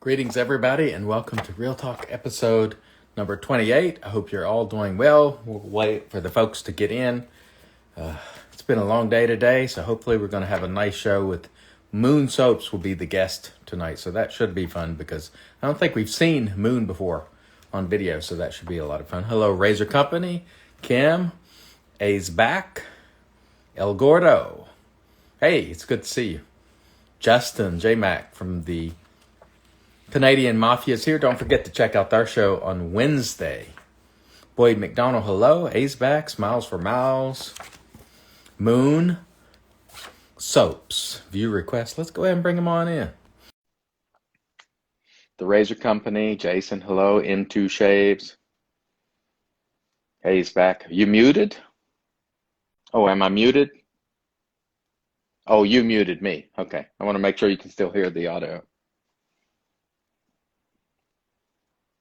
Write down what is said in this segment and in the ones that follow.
Greetings, everybody, and welcome to Real Talk episode number 28. I hope you're all doing well. We'll wait for the folks to get in. It's been a long day today, so hopefully we're going to have a nice show with Moon Soaps will be the guest tonight. So that should be fun because I don't think we've seen Moon before on video, so that should be a lot of fun. Hello, Razor Company, Kim, A's back, El Gordo. Hey, it's good to see you. Justin, J-Mac from the Canadian Mafia is here. Don't forget to check out our show on Wednesday. Boyd McDonald, hello. A's back. Smiles for Miles. Moon Soaps. View request. Let's go ahead and bring them on in. The Razor Company. Jason, hello. M2 Shaves. A's back. You muted? Oh, am I muted? Oh, you muted me. Okay. I want to make sure you can still hear the audio.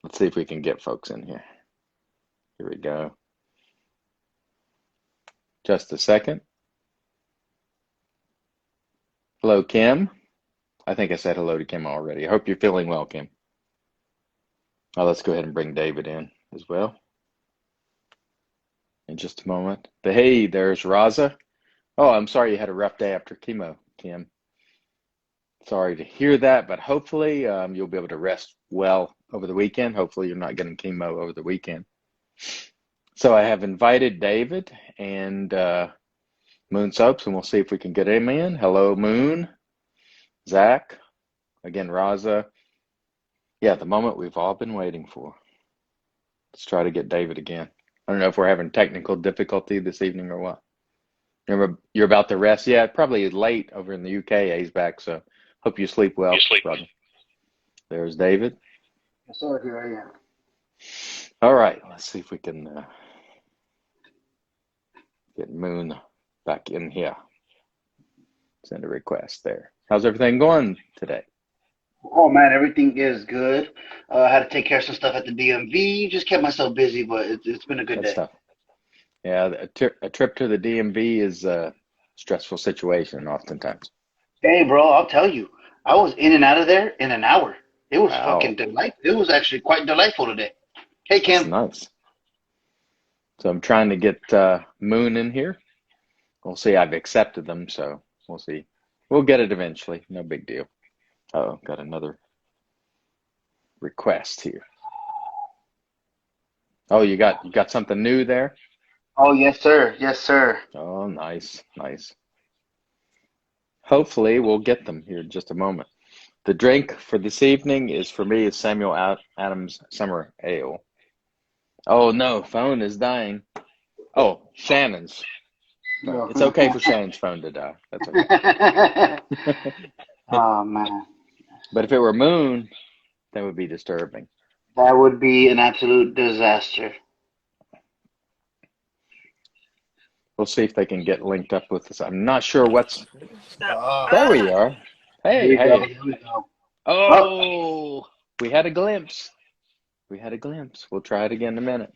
Let's see if we can get folks in here. Here we go. Just a second. Hello, Kim. I think I said hello to Kim already. I hope you're feeling well, Kim. Now let's go ahead and bring David in as well in just a moment. But hey, there's Raza. Oh, I'm sorry you had a rough day after chemo, Kim. Sorry to hear that, but hopefully you'll be able to rest well over the weekend. Hopefully you're not getting chemo over the weekend. So I have invited David and Moon Soaps, and we'll see if we can get him in. Hello, Moon. Zach. Again, Raza. Yeah, the moment we've all been waiting for. Let's try to get David again. I don't know if we're having technical difficulty this evening or what. You're about to rest? Yeah, probably late over in the UK. He's back, so hope you sleep well, brother. There's David. Yes, sir. Here I am. All right, let's see if we can get Moon back in here. Send a request there. How's everything going today? Oh, man, everything is good. I had to take care of some stuff at the DMV. Just kept myself busy, but it's been a good day. Stuff. Yeah, a trip to the DMV is a stressful situation oftentimes. Hey, bro, I'll tell you. I was in and out of there in an hour. It was Wow. fucking delightful. It was actually quite delightful today. Hey, Kim. That's nice. So I'm trying to get Moon in here. We'll see. I've accepted them, so we'll see. We'll get it eventually. No big deal. Oh, got another request here. Oh, you got something new there? Oh, yes, sir. Yes, sir. Oh, nice, nice. Hopefully we'll get them here in just a moment. The drink for this evening is Samuel Adams Summer Ale. Oh no, phone is dying. Oh, Shannon's. No. It's okay for Shannon's phone to die. That's okay. Oh, man. But if it were Moon, that would be disturbing. That would be an absolute disaster. We'll see if they can get linked up with us. I'm not sure what's... There we are. Hey, Here hey. we go. Oh, we had a glimpse. We'll try it again in a minute.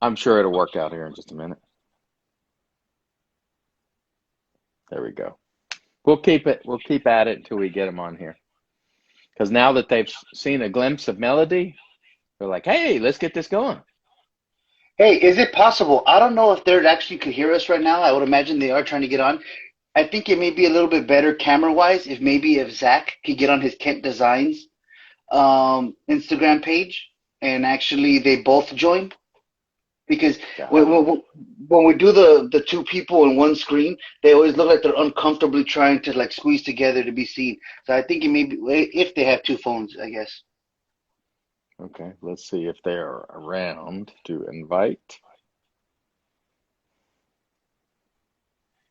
I'm sure it'll work out here in just a minute. There we go. We'll keep at it until we get them on here. Because now that they've seen a glimpse of Melody, they're like, hey, let's get this going. Hey, is it possible? I don't know if they actually could hear us right now. I would imagine they are trying to get on. I think it may be a little bit better camera-wise if Zach could get on his Kent Designs Instagram page and actually they both join. Because when we do the two people in one screen, they always look like they're uncomfortably trying to like squeeze together to be seen. So I think it may be if they have two phones, I guess. Okay, let's see if they're around to invite.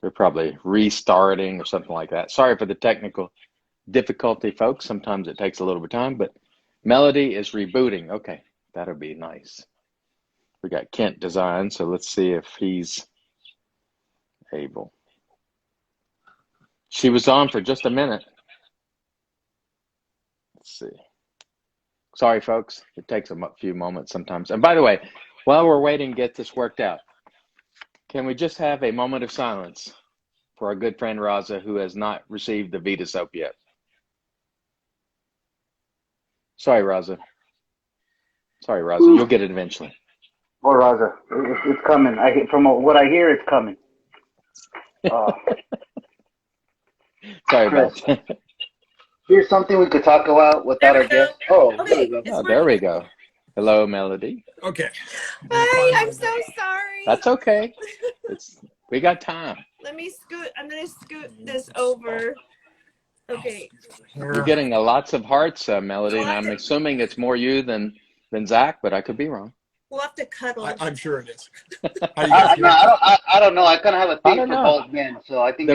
They're probably restarting or something like that. Sorry for the technical difficulty, folks. Sometimes it takes a little bit of time, but Melody is rebooting. Okay, that'll be nice. We got Kent Design, so let's see if he's able. She was on for just a minute. Let's see. Sorry, folks. It takes a few moments sometimes. And by the way, while we're waiting to get this worked out, can we just have a moment of silence for our good friend Raza, who has not received the Vita soap yet? Sorry, Raza. Sorry, Raza. You'll get it eventually. Oh, Raza, it's coming. From what I hear, it's coming. Sorry about Chris, that. here's something we could talk about without There our we go. guest. Oh, there Okay, we go. Oh, there we go. Hello, Melody. Okay. Hi, I'm so sorry. That's okay. We got time. Let me scoot. I'm gonna scoot this over. Okay. You're getting lots of hearts, Melody, and I'm assuming it's more you than Zach, but I could be wrong. We'll have to cuddle. I'm sure it is. How you guys doing? I don't know. I kind of have a thing for know. bald men, so I think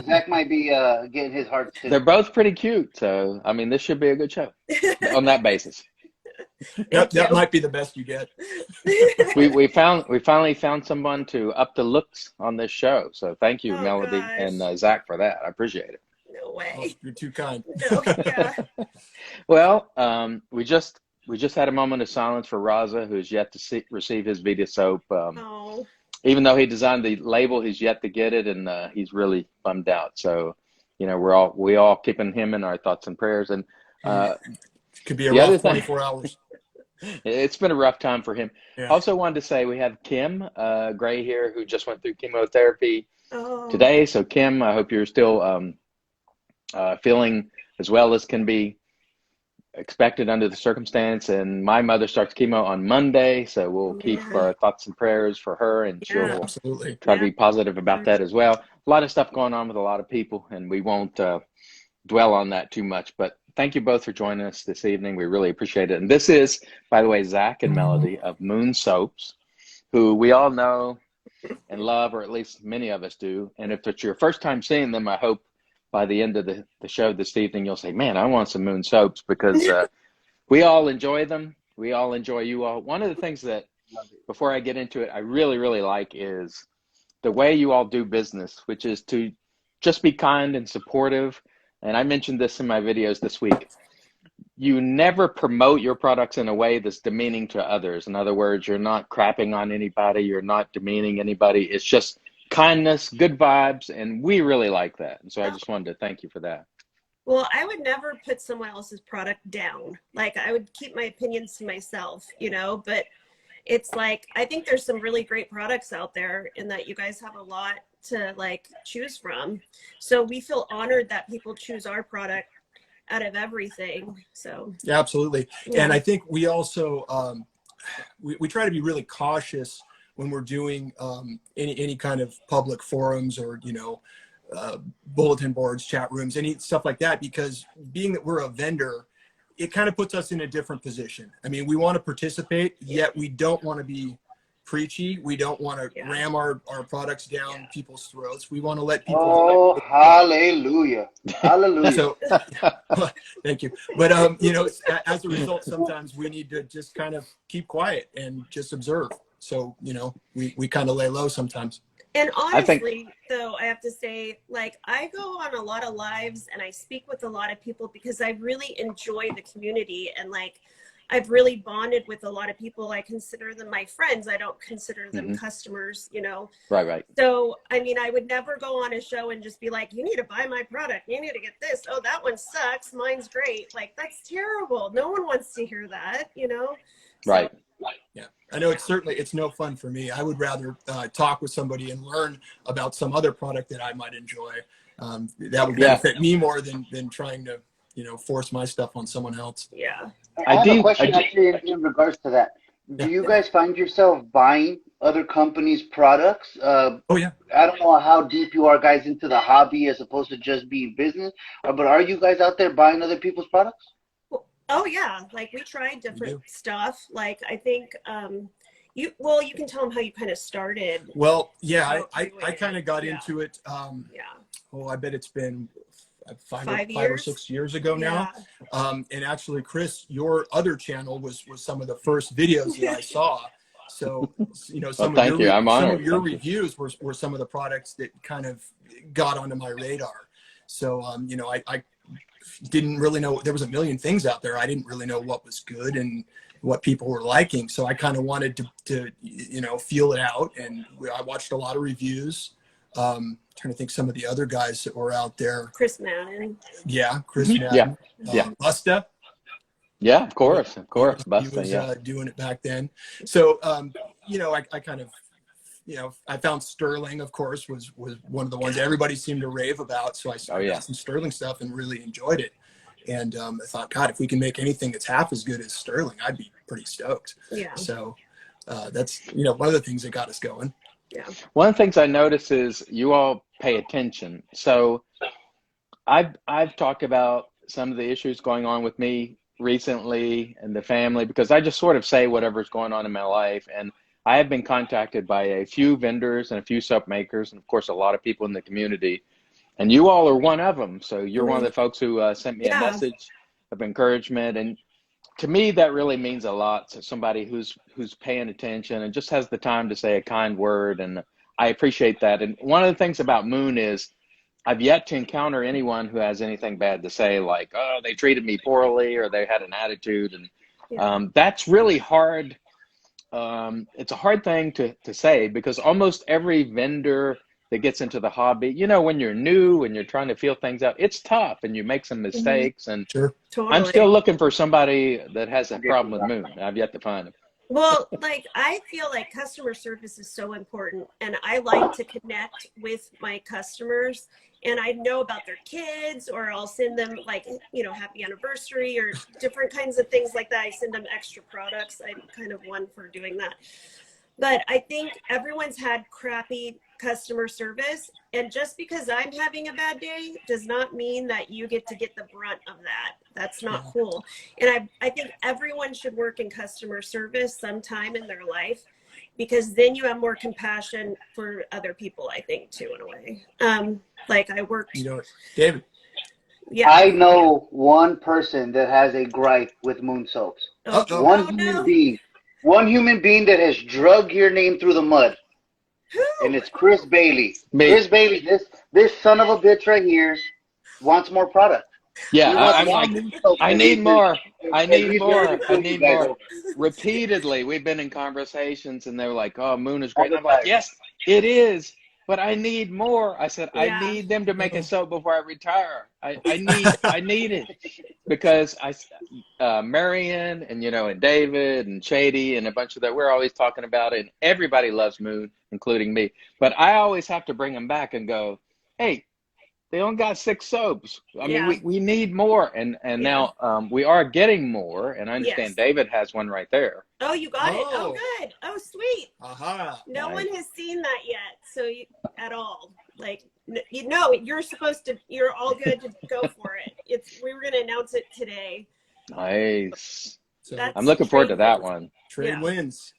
Zach might be getting his heart too. They're both pretty cute, so I mean, this should be a good show on that basis. That might be the best you get. We finally found someone to up the looks on this show, so thank you, Melody gosh. and Zach, for that. I appreciate it. No way. Oh, you're too kind. No, yeah. Well, we just had a moment of silence for Raza, who's yet to receive his Vita soap. Oh. Even though he designed the label, he's yet to get it, and he's really bummed out. So, we all keeping him in our thoughts and prayers. And Could be a rough 24 hours. It's been a rough time for him. Yeah. Also wanted to say we have Kim Gray here, who just went through chemotherapy Oh. today. So Kim, I hope you're still feeling as well as can be expected under the circumstance. And my mother starts chemo on Monday, so we'll keep our thoughts and prayers for her, and she'll Absolutely try to be positive about that as well. A lot of stuff going on with a lot of people, and we won't dwell on that too much, but thank you both for joining us this evening. We really appreciate it. And this is, by the way, Zach and Melody of Moon Soaps, who we all know and love, or at least many of us do. And if it's your first time seeing them, I hope by the end of the show this evening, you'll say, man, I want some Moon Soaps, because we all enjoy them. We all enjoy you all. One of the things that, before I get into it, I really, really like is the way you all do business, which is to just be kind and supportive. And I mentioned this in my videos this week. You never promote your products in a way that's demeaning to others. In other words, you're not crapping on anybody. You're not demeaning anybody. It's just kindness, good vibes, and we really like that. And so I just wanted to thank you for that. Well, I would never put someone else's product down. Like, I would keep my opinions to myself, but it's like, I think there's some really great products out there, and that you guys have a lot to choose from. So we feel honored that people choose our product out of everything. So Yeah, absolutely. Yeah. And I think we also we try to be really cautious when we're doing any kind of public forums, or bulletin boards, chat rooms, any stuff like that, because being that we're a vendor, it kind of puts us in a different position. I mean, we want to participate, yet we don't want to be preachy. We don't want to ram our products down people's throats. We want to let people. Oh, hallelujah. Hallelujah. So, thank you. But, as a result, sometimes we need to just kind of keep quiet and just observe. So, we kind of lay low sometimes. And honestly, though, I have to say, I go on a lot of lives and I speak with a lot of people because I really enjoy the community, and I've really bonded with a lot of people. I consider them my friends. I don't consider them customers, Right. So, I mean, I would never go on a show and just be like, you need to buy my product. You need to get this. Oh, that one sucks. Mine's great. That's terrible. No one wants to hear that, Right. Yeah, I know it's no fun for me. I would rather talk with somebody and learn about some other product that I might enjoy. That would benefit me more than trying to, force my stuff on someone else. Yeah. I have a question actually in regards to that. Do you guys find yourself buying other companies' products? Oh, yeah. I don't know how deep you are guys into the hobby as opposed to just being business, but are you guys out there buying other people's products? Oh yeah, we tried different stuff. I think you can tell them how you kind of started. Well, yeah, I kind of got into it. I bet it's been five or 6 years ago now. And actually, Chris, your other channel was some of the first videos that I saw. So, some of your reviews were some of the products that kind of got onto my radar. So, I didn't really know, there was a million things out there. I didn't really know what was good and what people were liking. So I kind of wanted to feel it out. And I watched a lot of reviews. Trying to think some of the other guys that were out there. Chris Madden. Yeah, Chris Madden. Yeah. Busta. Yeah, of course, of course. He was doing it back then. So, you know, I kind of, you know, I found Sterling, of course, was one of the ones everybody seemed to rave about. So I got some Sterling stuff and really enjoyed it. And I thought, God, if we can make anything that's half as good as Sterling, I'd be pretty stoked. Yeah. So that's, you know, one of the things that got us going. Yeah. One of the things I notice is you all pay attention. So I've talked about some of the issues going on with me recently and the family, because I just sort of say whatever's going on in my life. And I have been contacted by a few vendors and a few soap makers, and of course, a lot of people in the community. And you all are one of them. So you're one of the folks who sent me a message of encouragement. And to me, that really means a lot to somebody who's paying attention and just has the time to say a kind word. And I appreciate that. And one of the things about Moon is I've yet to encounter anyone who has anything bad to say, like, oh, they treated me poorly or they had an attitude. And that's really hard. It's a hard thing to say, because almost every vendor that gets into the hobby, you know, when you're new and you're trying to feel things out, it's tough and you make some mistakes. And Totally. I'm still looking for somebody that has a problem with Moon. I've yet to find him. Well, like, I feel like customer service is so important, and I like to connect with my customers, and I know about their kids, or I'll send them, like, you know, happy anniversary or different kinds of things like that. I send them extra products. I'm kind of one for doing that. But I think everyone's had crappy customer service. And just because I'm having a bad day does not mean that you get to get the brunt of that. That's not cool. And I think everyone should work in customer service sometime in their life, because then you have more compassion for other people, I think, too, in a way. Like, I worked. You know, David. Yeah. I know one person that has a gripe with Moon Soaps. One human being that has drug your name through the mud. Who? And it's Chris Bailey. Me. Chris Bailey, this son of a bitch right here wants more product. Yeah, I'm like, I need more. I need more. I need more. Repeatedly, we've been in conversations, and they're like, "Oh, Moon is great." And I'm like, "Yes, it is, but I need more." I said, "I need them to make a soap before I retire. I need it, because Marion and, you know, and David and Shady and a bunch of that, we're always talking about it, and everybody loves Moon, including me. But I always have to bring them back and go, hey, they only got 6 soaps. I mean, we need more. And now we are getting more. And I understand David has one right there. Oh, you got it. Oh, good. Oh, sweet. No Nice. one has seen that yet. So at all. Like, you know, you're all good to go for it. We were going to announce it today. Nice. So I'm looking forward to that one. Trade wins.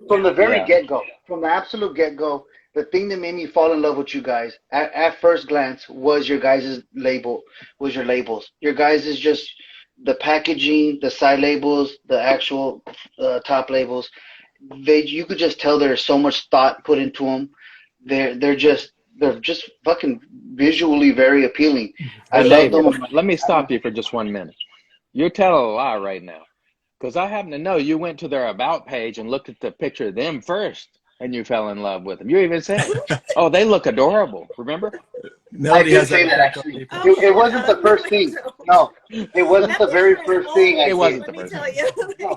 From the very get-go, from the absolute get-go, the thing that made me fall in love with you guys at first glance was your guys' labels. Your guys is just the packaging, the side labels, the actual top labels. You could just tell there's so much thought put into them. They're just fucking visually very appealing. I love them. Let me stop you for just 1 minute. You're telling a lie right now, because I happen to know you went to their About page and looked at the picture of them first, and you fell in love with them. You even said, "Oh, they look adorable." Remember? I did say that, actually. It wasn't the first thing. No, it wasn't the very first thing. It wasn't the first thing.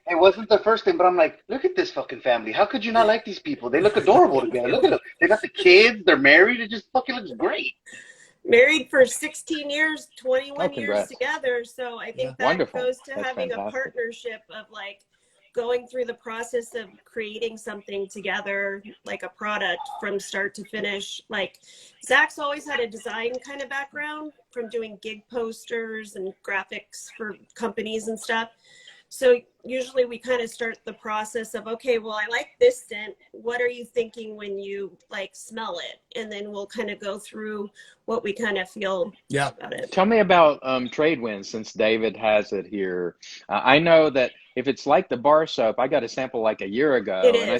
It wasn't the first thing, but I'm like, look at this fucking family. How could you not like these people? They look adorable together. Look at them. They got the kids. They're married. It just fucking looks great. Married for 16 years, 21 years together. So I think that goes to having a partnership of, like, going through the process of creating something together, like a product from start to finish. Like, Zach's always had a design kind of background from doing gig posters and graphics for companies and stuff. So usually we kind of start the process of, okay, well, I like this scent. What are you thinking when you, like, smell it? And then we'll kind of go through what we kind of feel about it. Tell me about trade wins, since David has it here. I know that if it's like the bar soap, I got a sample like a year ago, and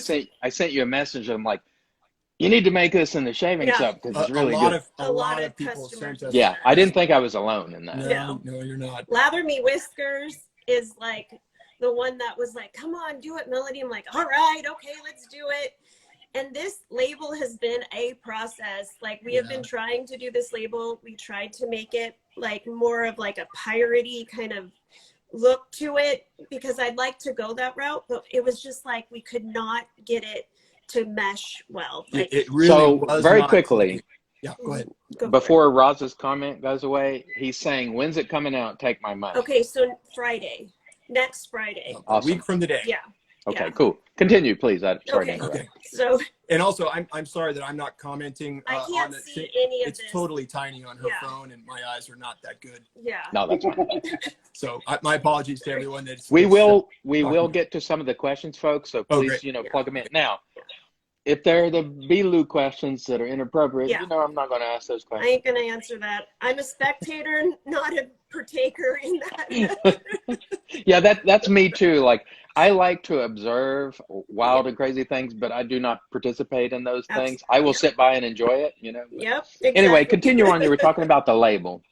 I sent you a message. I'm like, you need to make this in the shaving soap, because it's really good. A lot of people sent us. Yeah, I didn't think I was alone in that. No, you're not. Lather Me Whiskers is, like, the one that was like, come on, do it, Melody. I'm like, all right, okay, let's do it. And this label has been a process. Like, we have been trying to do this label. We tried to make it, like, more of like a piratey kind of look to it because I'd like to go that route, but it was just like we could not get it to mesh well. Like, it really so was very not quickly. clicking. Yeah, go ahead. Before Roz's comment goes away, he's saying, "When's it coming out? Take my money." Okay, so Friday, next Friday. Awesome. A week from today. Yeah. Okay, yeah. cool. Continue, please. Sorry to interrupt. Okay. So, and also, I'm sorry that I'm not commenting I can't on it. see any of It's this. totally tiny on her Yeah. phone, and my eyes are not that good. Yeah. No, that's fine. So my apologies to everyone. We will get to some of the questions, folks. So please, great. plug them in now. If they're the BLU questions that are inappropriate, Yeah. I'm not going to ask those I questions. ain't gonna answer that. I'm a spectator, not a partaker in that. Yeah, that's me too. Like, I like to observe wild and crazy things, but I do not participate in those things. I will sit by and enjoy it, But Yep. Exactly. Anyway, continue on. You were talking about the label.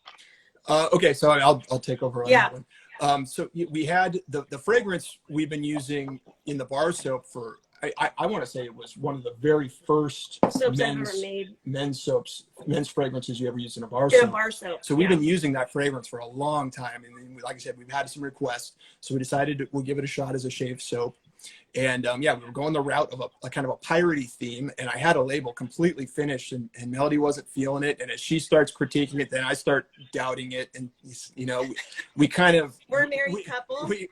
Okay, so I'll take over on Yeah. that one. So we had the fragrance we've been using in the bar soap for, I want to say it was one of the very first Soaps I've ever made. men's fragrances you ever used in a bar Yeah, soap. bar soap. So we've been using that fragrance for a long time. And then, like I said, we've had some requests. So we decided we'll give it a shot as a shave soap. And we were going the route of a kind of a piratey theme. And I had a label completely finished and Melody wasn't feeling it. And as she starts critiquing it, then I start doubting it. And, we kind of... We're a married couple. We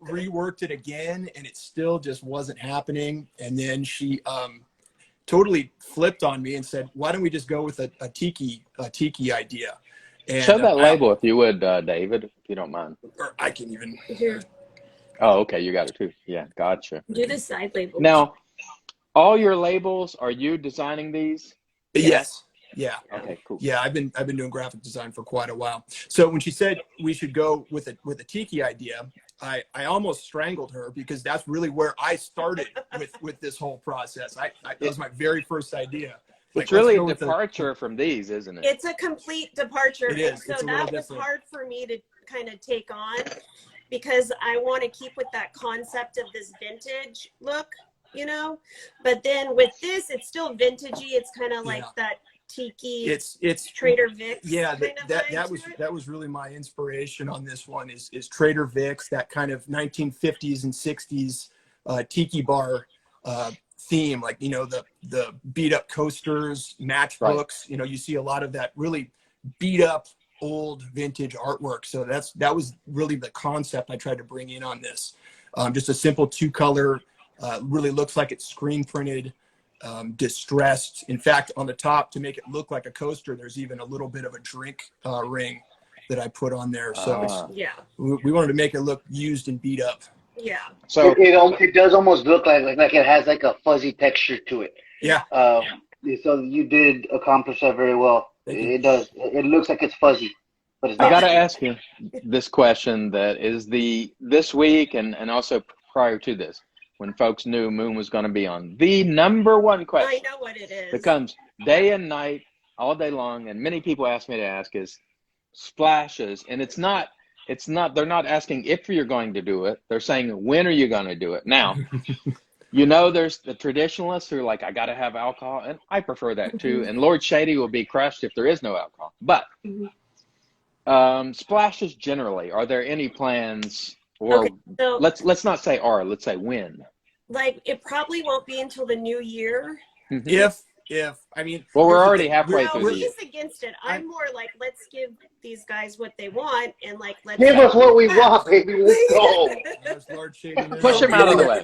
reworked it again and it still just wasn't happening. And then she totally flipped on me and said, why don't we just go with a tiki idea? And, show that label if you would, David, if you don't mind. Or I can even... Here. Oh, okay. You got it too. Yeah, gotcha. Do the side label. Now, all your labels, are you designing these? Yes. Yeah. Okay, cool. Yeah, I've been doing graphic design for quite a while. So when she said we should go with a tiki idea, I almost strangled her because that's really where I started with this whole process. That was my very first idea. It's really a departure from these, isn't it? It's a complete departure. It is. So that was hard for me to kind of take on because I want to keep with that concept of this vintage look, but then with this, it's still vintagey. It's kind of like that tiki. It's Trader Vic's. Yeah, that was really my inspiration on this one is Trader Vic's, that kind of 1950s and 60s tiki bar theme, like the beat up coasters, matchbooks. Right. You see a lot of that really beat up old vintage artwork. So that was really the concept I tried to bring in on this. Just a simple 2-color, really looks like it's screen printed. Distressed. In fact, on the top, to make it look like a coaster, there's even a little bit of a drink ring that I put on there. So we wanted to make it look used and beat up. Yeah. So it does almost look like it has like a fuzzy texture to it. Yeah. So you did accomplish that very well. It does. It looks like it's fuzzy, but it's not. I got to ask you this question that is this week and also prior to this, when folks knew Moon was going to be on. The number one question. I know what it is. That comes day and night, all day long, and many people ask me to ask is splashes. And they're not asking if you're going to do it. They're saying, when are you going to do it? Now, there's the traditionalists who are like, I got to have alcohol. And I prefer that too. And Lord Shady will be crushed if there is no alcohol. But splashes generally, are there any plans? Or so, let's not say let's say when. Like, it probably won't be until the new year. Well, we're already halfway through the year. He's against it. I'm more like, let's give these guys what they want and let's give us what we want, baby. Let's go. Push him out of the way.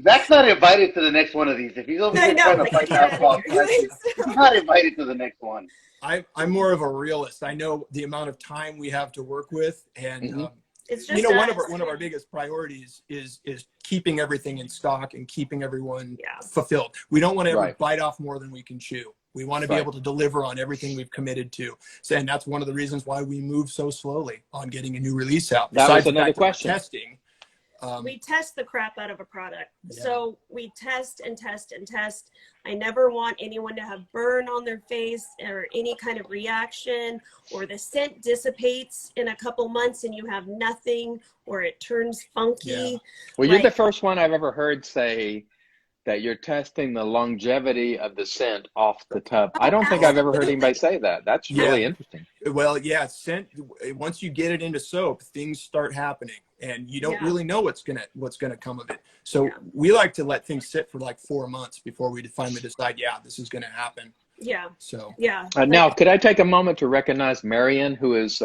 Zach's not invited to the next one of these. If he's over here trying to fight alcohol, he's not invited to the next one. I'm more of a realist. I know the amount of time we have to work with, and it's just one of our biggest priorities is keeping everything in stock and keeping everyone fulfilled. We don't want to ever bite off more than we can chew. We want to be able to deliver on everything we've committed to. So, and that's one of the reasons why we move so slowly on getting a new release out. That was another question. Testing. We test the crap out of a product. So we test and test and test. I never want anyone to have burn on their face or any kind of reaction, or the scent dissipates in a couple months and you have nothing, or it turns funky. Well, you're the first one I've ever heard say that you're testing the longevity of the scent off the tub. I don't think I've ever heard anybody say that. That's really interesting. Well, yeah, scent. Once you get it into soap, things start happening, and you don't really know what's gonna come of it. So we like to let things sit for like 4 months before we finally decide, yeah, this is gonna happen. Yeah. So now, could I take a moment to recognize Marion, who is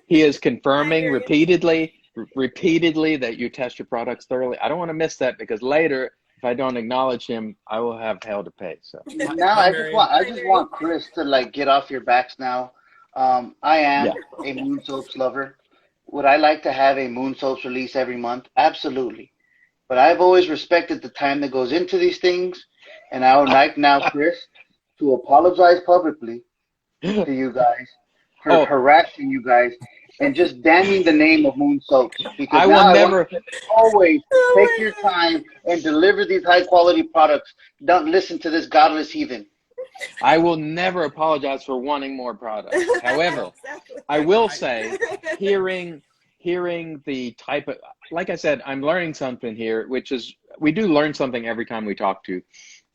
he is confirming repeatedly that you test your products thoroughly. I don't want to miss that, because later, if I don't acknowledge him, I will have hell to pay. So now I just want Chris to like get off your backs now. I am a Moon Soaps lover. Would I like to have a Moon Soaps release every month? Absolutely. But I've always respected the time that goes into these things, and I would like now, Chris, to apologize publicly to you guys for harassing you guys and just damning the name of Moon Soaps, because I want you to always take your time and deliver these high quality products. Don't listen to this godless heathen. I will never apologize for wanting more products. However, I will say, hearing the type of, like I said, I'm learning something here, which is, we do learn something every time we talk to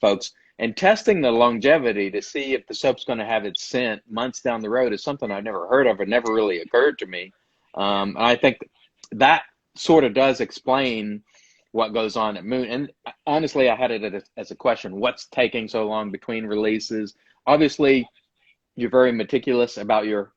folks. And testing the longevity to see if the soap's going to have its scent months down the road is something I've never heard of. It never really occurred to me. And I think that sort of does explain what goes on at Moon. And honestly, I had it as a question: what's taking so long between releases? Obviously, you're very meticulous about your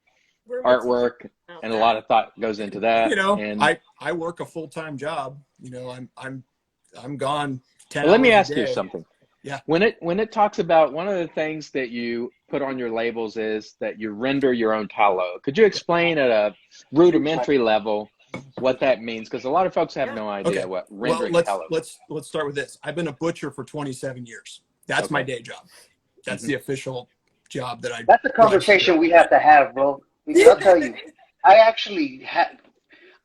artwork, and a lot of thought goes into that. You know, and I work a full-time job. You know, I'm gone 10 hours let me ask a day. you something. Yeah. When it talks about, one of the things that you put on your labels is that you render your own tallow. Could you explain at a rudimentary level what that means? Because a lot of folks have no idea what rendering tallow is. Let's start with this. I've been a butcher for 27 years. That's my day job. That's the official job that I. That's a conversation we have to have, bro. Because I'll tell you,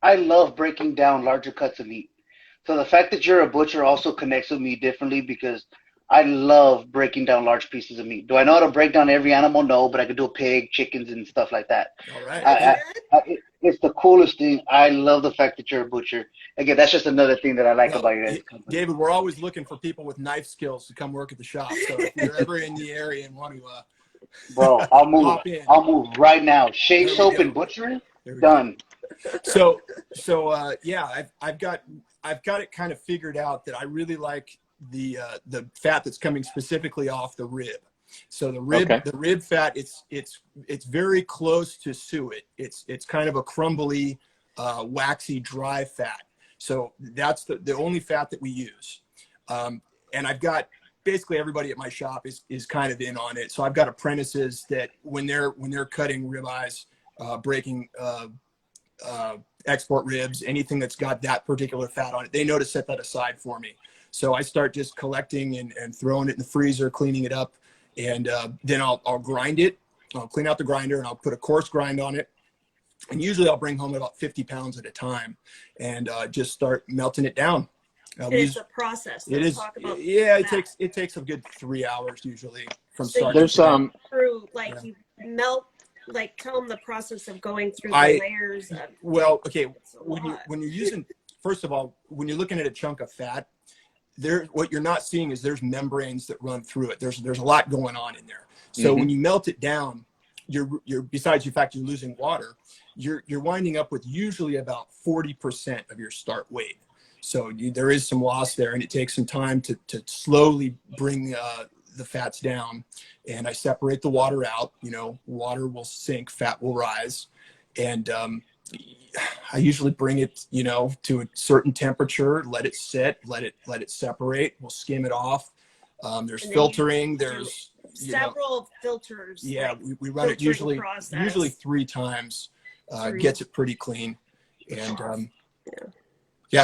I love breaking down larger cuts of meat. So the fact that you're a butcher also connects with me differently, because I love breaking down large pieces of meat. Do I know how to break down every animal? No, but I can do a pig, chickens, and stuff like that. All right. It's the coolest thing. I love the fact that you're a butcher. Again, that's just another thing that I like about your company. David, we're always looking for people with knife skills to come work at the shop. So if you're ever in the area and want to, bro, I'll move. I'll move right now. Shave soap and butchering, done. So yeah, I've got it kind of figured out that I really like the fat that's coming specifically off the rib. So the rib fat, it's very close to suet. It's kind of a crumbly, waxy, dry fat. So that's the only fat that we use. And I've got basically everybody at my shop is kind of in on it. So I've got apprentices that when they're cutting ribeyes, breaking export ribs, anything that's got that particular fat on it, they know to set that aside for me. So I start just collecting and throwing it in the freezer, cleaning it up, and then I'll grind it. I'll clean out the grinder and I'll put a coarse grind on it. And usually I'll bring home about 50 pounds at a time and just start melting it down. It's a process. It is. Yeah, it takes a good 3 hours usually from start. There's some through you melt. Like, tell them the process of going through the layers. When you're using, first of all, when you're looking at a chunk of fat, what you're not seeing is there's membranes that run through it. There's a lot going on in there. So when you melt it down, you're besides the fact you're losing water, you're winding up with usually about 40% of your start weight. So there is some loss there, and it takes some time to slowly bring the fats down. And I separate the water out. You know, water will sink, fat will rise, and I usually bring it, to a certain temperature, let it sit, let it separate. We'll skim it off. There's filtering. There's several filters. Yeah, we run it usually 3 times. Gets it pretty clean, and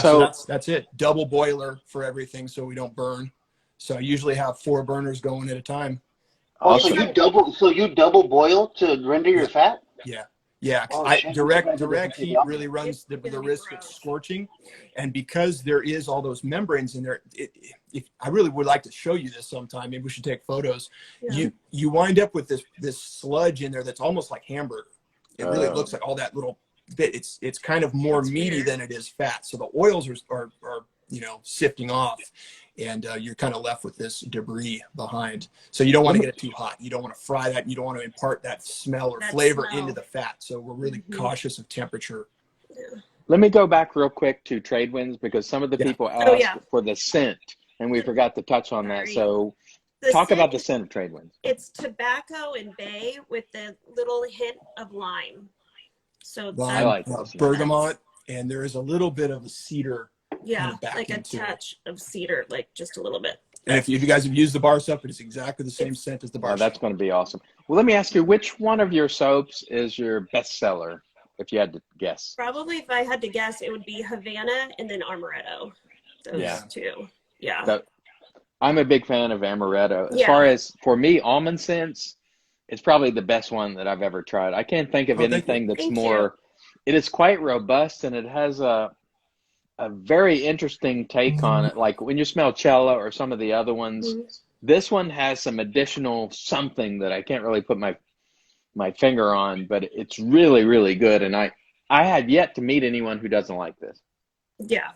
so that's it. Double boiler for everything, so we don't burn. So I usually have 4 burners going at a time. Oh, so you double boil to render your fat? Yeah. Yeah, direct heat really runs the risk of scorching, and because there is all those membranes in there, I really would like to show you this sometime. Maybe we should take photos. Yeah. You wind up with this sludge in there that's almost like hamburger. It really looks like all that little bit. It's kind of more meaty than it is fat. So the oils are sifting off, and you're kind of left with this debris behind. So you don't want to get it too hot. You don't want to fry that. You don't want to impart that smell or flavor into the fat. So we're really cautious of temperature. Yeah. Let me go back real quick to trade winds, because some of the people asked for the scent, and we forgot to touch on that. So talk about the scent of trade winds. It's tobacco and bay with the little hint of lime. So I like bergamot, and there is a little bit of a cedar. Yeah, like a touch of cedar, like just a little bit. And if you guys have used the bar soap, it's exactly the same scent as the bar soap. That's going to be awesome. Well, let me ask you, which one of your soaps is your best seller, if you had to guess? Probably, if I had to guess, it would be Havana and then Amaretto. Those two. Yeah. I'm a big fan of Amaretto. As far as, for me, almond scents, it's probably the best one that I've ever tried. I can't think of anything that's more, it is quite robust, and it has a very interesting take on it. Like when you smell Cella or some of the other ones, this one has some additional something that I can't really put my finger on, but it's really, really good. And I have yet to meet anyone who doesn't like this. Yeah.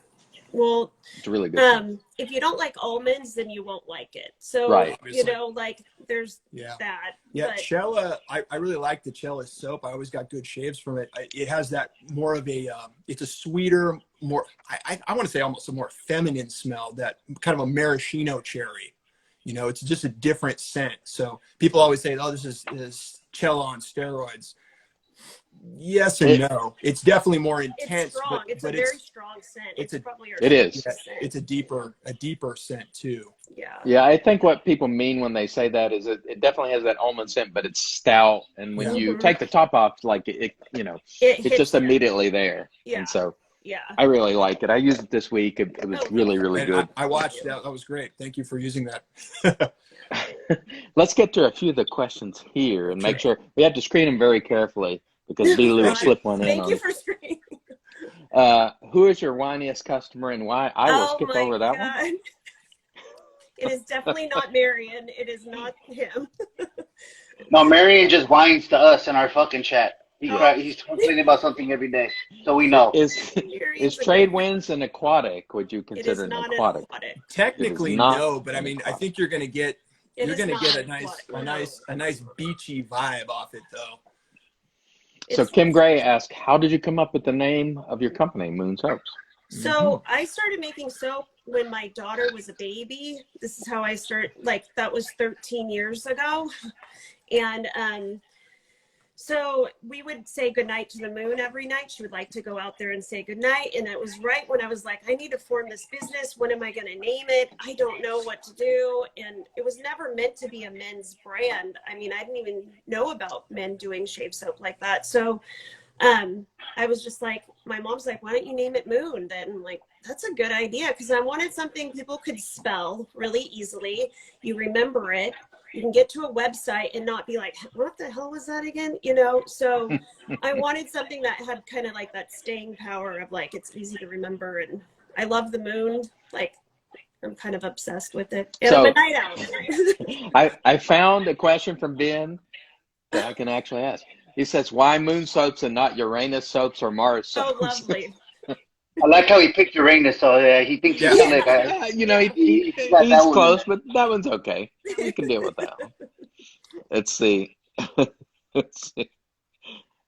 Well, it's really good. If you don't like almonds, then you won't like it. So, you know, like there's that. Yeah, but Cella, I really like the Cella soap. I always got good shaves from it. It has that more of a, it's a sweeter, more, I want to say almost a more feminine smell, that kind of a maraschino cherry. You know, it's just a different scent. So people always say, oh, this is Cella on steroids. Yes and no. It's definitely more intense. It's strong. It's a very strong scent. It's probably it is. It's a deeper scent too. Yeah. Yeah, I think what people mean when they say that is it definitely has that almond scent, but it's stout. And when you take the top off, like it you know, it's just immediately there. Yeah. And so yeah, I really like it. I used it this week. It was really, really good. I watched that. That was great. Thank you for using that. Let's get to a few of the questions here and make sure we have to screen them very carefully, because Beelu will slip one in. Thank you for screening. Who is your whiniest customer and why? I will skip over that one. It is definitely not Marion. It is not him. No, Marion just whines to us in our fucking chat. He's complaining about something every day, so we know. Is trade winds an aquatic? Would you consider an aquatic? Technically, no, but I mean, I think you're going to get a nice beachy vibe off it, though. So Kim Gray asked, how did you come up with the name of your company, Moon Soaps? So I started making soap when my daughter was a baby. This is how I started, like that was 13 years ago. And so we would say goodnight to the moon every night. She would like to go out there and say goodnight. And it was right when I was like, I need to form this business. What am I going to name it? I don't know what to do. And it was never meant to be a men's brand. I mean, I didn't even know about men doing shave soap like that. So I was just like, my mom's like, why don't you name it Moon? Then I'm like, that's a good idea, because I wanted something people could spell really easily. You remember it. You can get to a website and not be like, what the hell was that again? You know, so I wanted something that had kind of like that staying power of like, it's easy to remember. And I love the moon. Like, I'm kind of obsessed with it. And I'm a night owl. I found a question from Ben that I can actually ask. He says, why Moon Soaps and not Uranus soaps or Mars soaps? Oh, lovely. I like how he picked Uranus, so he thinks he's like you know, he's close, but that one's okay. You can deal with that one. Let's see.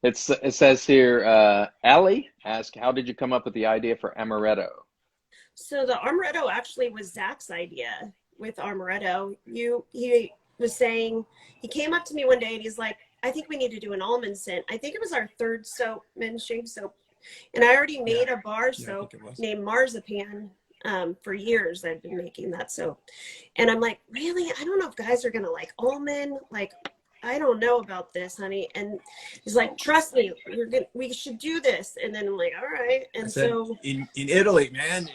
It says here, Allie asked, how did you come up with the idea for Amaretto? So the Amaretto actually was Zach's idea with Amaretto. He was saying, he came up to me one day and he's like, I think we need to do an almond scent. I think it was our third soap, men's shave soap. And I already made a bar soap named Marzipan for years. I've been making that soap. And I'm like, really? I don't know if guys are going to like almond. Like, I don't know about this, honey. And he's like, trust me, we should do this. And then I'm like, all right. And so in Italy, man,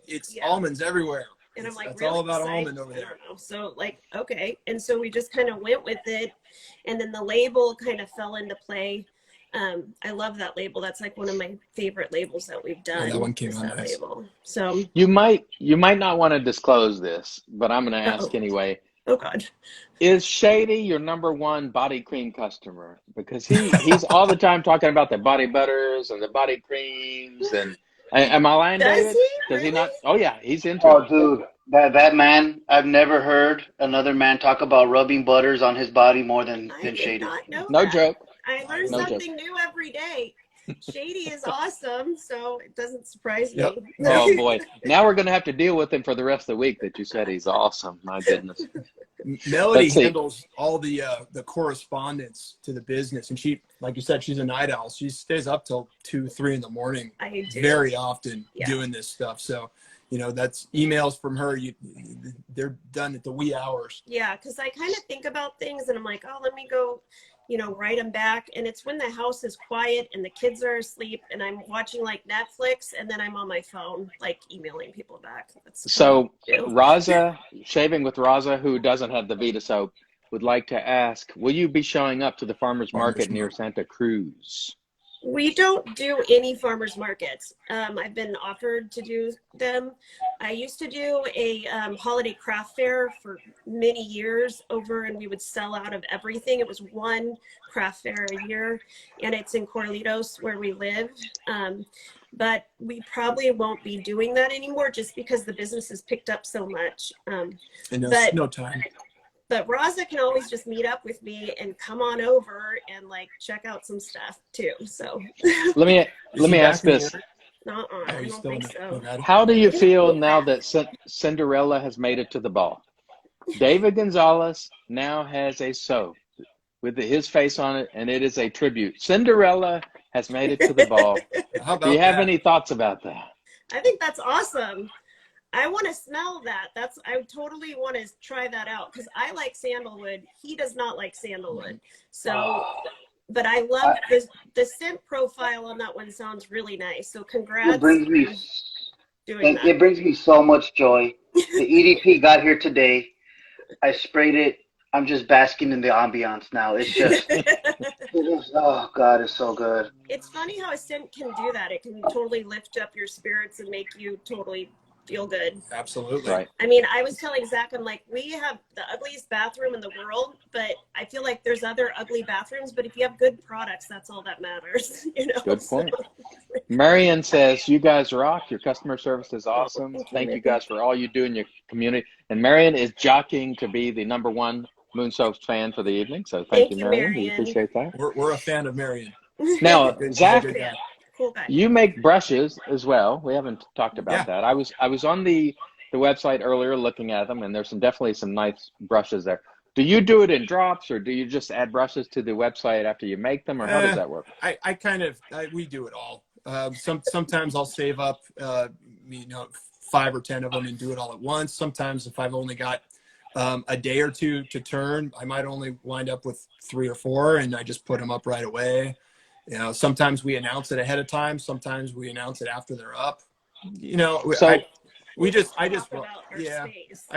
it's almonds everywhere. And I'm like, it's really all about excited. almond over there. I don't know. So like, okay. And so we just kind of went with it. And then the label kind of fell into play. I love that label. That's like one of my favorite labels that we've done. Yeah, that one came out nice. Label. So you might not want to disclose this, but I'm going to ask anyway. Oh God. Is Shady your #1 body cream customer? Because he's all the time talking about the body butters and the body creams. And am I lying, David? He? Does he not? Oh yeah, he's into it. Dude, That man, I've never heard another man talk about rubbing butters on his body more than I did Shady. not know No that. joke. I learn No joke. something new every day. Shady is awesome, so it doesn't surprise Yep. me. Oh boy, now we're going to have to deal with him for the rest of the week that you said he's awesome. My goodness. Melody Let's see. handles all the correspondence to the business, and she, like you said, she's a night owl. She stays up till 2, 3 in the morning, I do. very often Yeah. doing this stuff. So, you know, that's emails from her. They're done at the wee hours. Yeah, because I kind of think about things and I'm like, oh, let me go, you know, write them back. And it's when the house is quiet and the kids are asleep and I'm watching like Netflix and then I'm on my phone, like emailing people back. That's So Raza, Shaving with Raza, who doesn't have the Vita soap, would like to ask, will you be showing up to the farmer's market near Santa Cruz? We don't do any farmers markets. I've been offered to do them. I used to do a holiday craft fair for many years over, and we would sell out of everything. It was one craft fair a year, and it's in Corlitos where we live. But we probably won't be doing that anymore just because the business has picked up so much. And there's no time. But Raza can always just meet up with me and come on over and like check out some stuff too. So let me ask this. I don't think so. How do you feel now that Cinderella has made it to the ball? David Gonzalez now has a soap with his face on it, and it is a tribute. Cinderella has made it to the ball. Do you have any thoughts about that? I think that's awesome. I want to smell that. I totally want to try that out because I like sandalwood. He does not like sandalwood. So, but I love the scent profile on that one. Sounds really nice. So congrats. It brings me doing that. It brings me so much joy. The EDP got here today. I sprayed it. I'm just basking in the ambiance now. It's just, oh God, it's so good. It's funny how a scent can do that. It can totally lift up your spirits and make you totally feel good. Absolutely. Right. I mean, I was telling Zach, I'm like, we have the ugliest bathroom in the world, but I feel like there's other ugly bathrooms, but if you have good products, that's all that matters. You know? Good point. Marion says, you guys rock. Your customer service is awesome. Thank you guys for all you do in your community. And Marion is jockeying to be the #1 Moon Soaps fan for the evening. So thank you, Marion. We appreciate that. We're a fan of Marion. Now, Zach, cool guy. You make brushes as well. We haven't talked about that. I was on the website earlier looking at them, and there's definitely some nice brushes there. Do you do it in drops, or do you just add brushes to the website after you make them, or how does that work? We do it all. Sometimes I'll save up, 5 or 10 of them and do it all at once. Sometimes if I've only got a day or two to turn, I might only wind up with 3 or 4, and I just put them up right away. You know, sometimes we announce it ahead of time. Sometimes we announce it after they're up. You know, I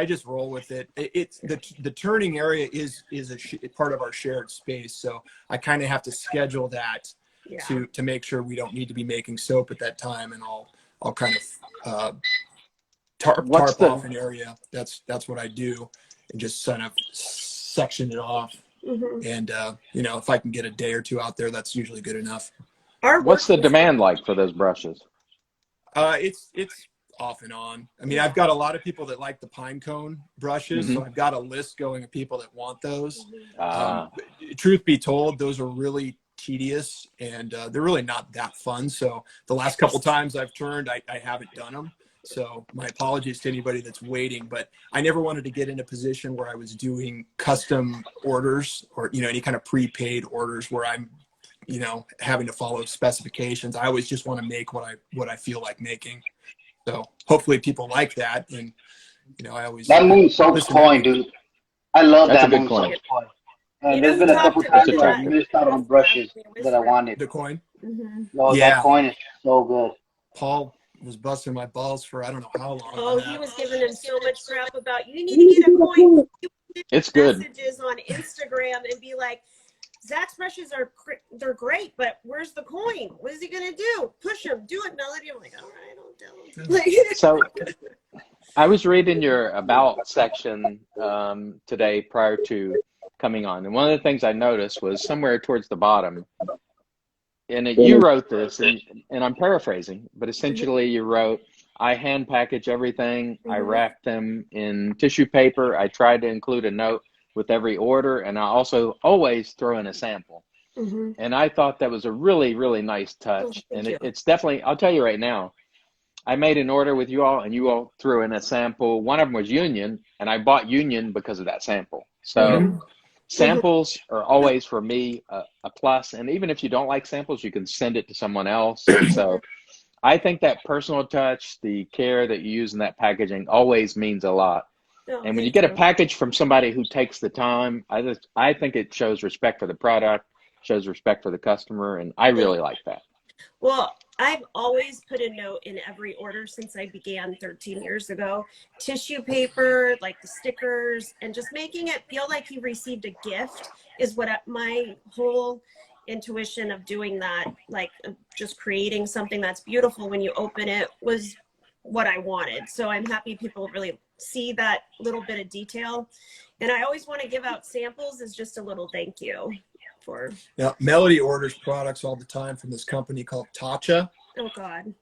just roll with it. It's the turning area is a part of our shared space. So I kind of have to schedule that to make sure we don't need to be making soap at that time. And I'll kind of tarp off an area. That's what I do, and just kind of section it off. Mm-hmm. And, if I can get a day or 2 out there, that's usually good enough. What's the demand like for those brushes? It's off and on. I mean, I've got a lot of people that like the pine cone brushes, mm-hmm. So I've got a list going of people that want those. Truth be told, those are really tedious, and they're really not that fun. So the last couple times I've turned, I haven't done them. So my apologies to anybody that's waiting, but I never wanted to get in a position where I was doing custom orders or, any kind of prepaid orders where I'm, having to follow specifications. I always just want to make what I feel like making. So hopefully people like that. And, I always. That Moon Soaps coin, dude. I love that Moon Soaps coin. There's been a couple times where I missed out on brushes that I wanted. The coin? Mm-hmm. Oh, yeah. That coin is so good. Paul was busting my balls for I don't know how long. Oh, he was giving him so much crap about, you need to get a coin. It's good. Messages on Instagram and be like, Zach's brushes they're great, but where's the coin? What is he gonna do? Push him, do it, Melody. I'm like, all right, don't tell him. Like, so I was reading your about section today prior to coming on, and one of the things I noticed was somewhere towards the bottom. And you wrote this, and I'm paraphrasing, but essentially you wrote, I hand package everything. I wrap them in tissue paper. I try to include a note with every order, and I also always throw in a sample. And I thought that was a really, really nice touch. And it's definitely, I'll tell you right now, I made an order with you all, and you all threw in a sample. One of them was Union, and I bought Union because of that sample. So samples are always, for me, a plus. And even if you don't like samples, you can send it to someone else. And so I think that personal touch, the care that you use in that packaging always means a lot. And when you get a package from somebody who takes the time, I think it shows respect for the product, shows respect for the customer, and I really like that. Well, I've always put a note in every order since I began 13 years ago. Tissue paper, like the stickers, and just making it feel like you received a gift is what my whole intuition of doing that, like just creating something that's beautiful when you open it, was what I wanted. So I'm happy people really see that little bit of detail. And I always want to give out samples as just a little thank you. Now, Melody orders products all the time from this company called Tatcha. Oh God,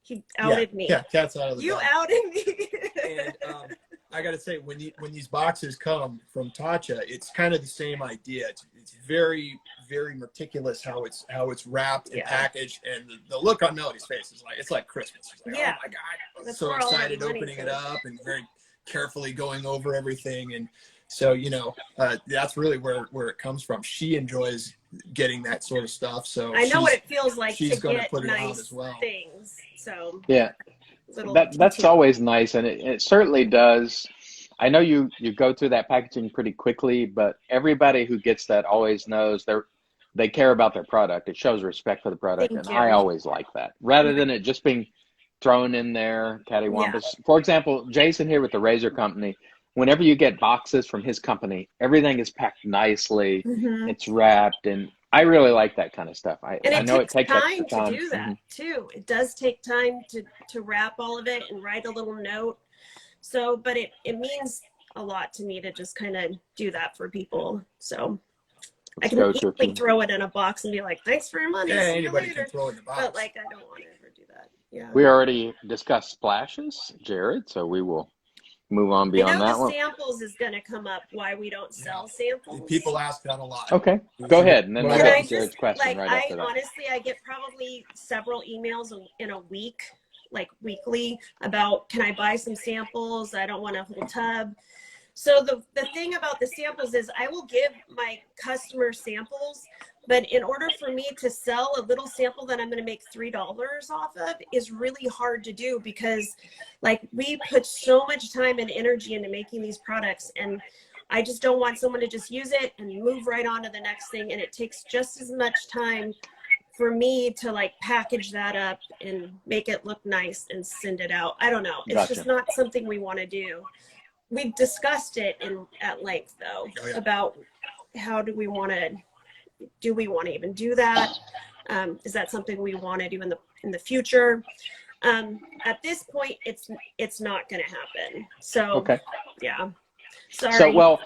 he outed me. Yeah, cat's out of the bag. You outed me. And I got to say, when these boxes come from Tatcha, it's kind of the same idea. It's very, very meticulous how it's wrapped and packaged, and the look on Melody's face is like, it's like Christmas. She's like, oh my God, I'm so excited opening it up and very carefully going over everything. And so, that's really where it comes from. She enjoys getting that sort of stuff. So I know what it feels like she's to get put it nice out as well. things. So yeah, that's always nice, and it certainly does. I know you go through that packaging pretty quickly, but everybody who gets that always knows they care about their product. It shows respect for the product, and I always like that, rather than it just being thrown in there cattywampus. For example, Jason here with the Razor Company, whenever you get boxes from his company, everything is packed nicely. It's wrapped, and I really like that kind of stuff. I know it takes time to do that too. It does take time to wrap all of it and write a little note. So, but it means a lot to me to just kind of do that for people. So I can easily throw it in a box and be like, thanks for your money. Yeah, anybody can throw it in the box. But like, I don't want to ever do that. Yeah. We already discussed splashes, Jared, so we will move on beyond that one. Samples is going to come up, why we don't sell samples. People ask that a lot. Okay, go ahead, and then we'll get to Jared's question right after that. Honestly, I get probably several emails in a week, like weekly, about, can I buy some samples? I don't want a whole tub. So the thing about the samples is I will give my customer samples, but in order for me to sell a little sample that I'm going to make $3 off of is really hard to do, because like we put so much time and energy into making these products, and I just don't want someone to just use it and move right on to the next thing. And it takes just as much time for me to like package that up and make it look nice and send it out. I don't know. It's just not something we want to do. We've discussed it at length though, about how do we want to even do that? Is that something we want to do in the future? At this point, it's not going to happen. So yeah. Sorry. So well,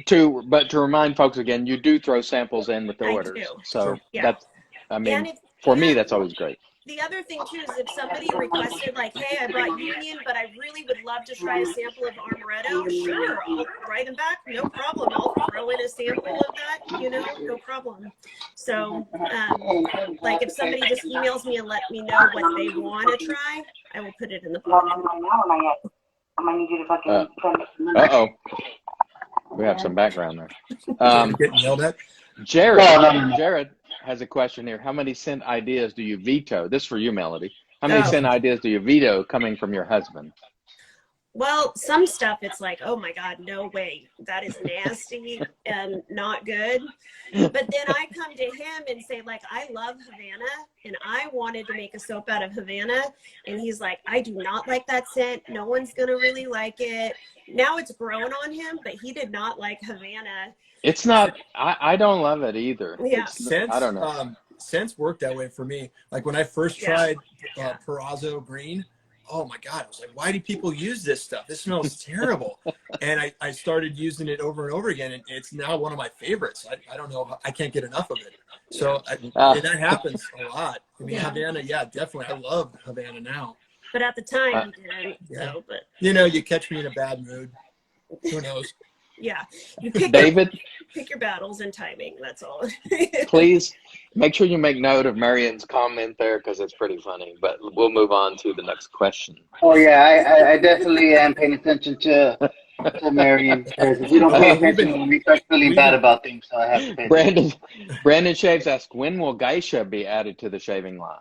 to remind folks again, you do throw samples in with the orders. Do. So that's, I mean, for me, that's always great. The other thing too is if somebody requested like, hey, I brought Union, but I really would love to try a sample of Amaretto, sure, I'll write them back, no problem. I'll throw in a sample of that, no problem. So like if somebody just emails me and let me know what they want to try, I will put it in the pocket. I might need you to fucking Uh-oh. We have some background there. Getting yelled at? Jared has a question here. How many scent ideas do you veto? This is for you, Melody. How many scent ideas do you veto coming from your husband? Well, some stuff it's like, oh my God, no way. That is nasty and not good. But then I come to him and say, like, I love Havana and I wanted to make a soap out of Havana. And he's like, I do not like that scent. No one's going to really like it. Now it's grown on him, but he did not like Havana. It's not, I don't love it either. Yeah. I don't know. Scents work that way for me. Like when I first tried Perazzo Green, oh my God, I was like, why do people use this stuff? This smells terrible. And I started using it over and over again, and it's now one of my favorites. I don't know, I can't get enough of it. So and that happens a lot. I mean, Havana, definitely. I love Havana now. But at the time, he didn't. Yeah. So, but you know, you catch me in a bad mood. Who knows? yeah, you pick David, your battles and timing. That's all. please make sure you make note of Marion's comment there because it's pretty funny. But we'll move on to the next question. Oh yeah, I definitely am paying attention to Marion, because if we don't pay attention, we start feeling bad about things. So I have to pay attention. Brandon Shaves asked, when will geisha be added to the shaving line?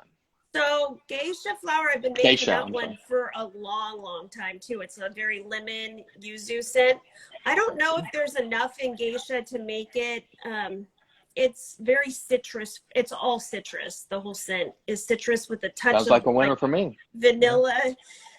So geisha flower, I've been making that one for a long time too. It's a very lemon yuzu scent. I don't know if there's enough in geisha to make it. It's very citrus. It's all citrus. The whole scent is citrus with a touch Sounds of like a winner for me. Vanilla. Yeah.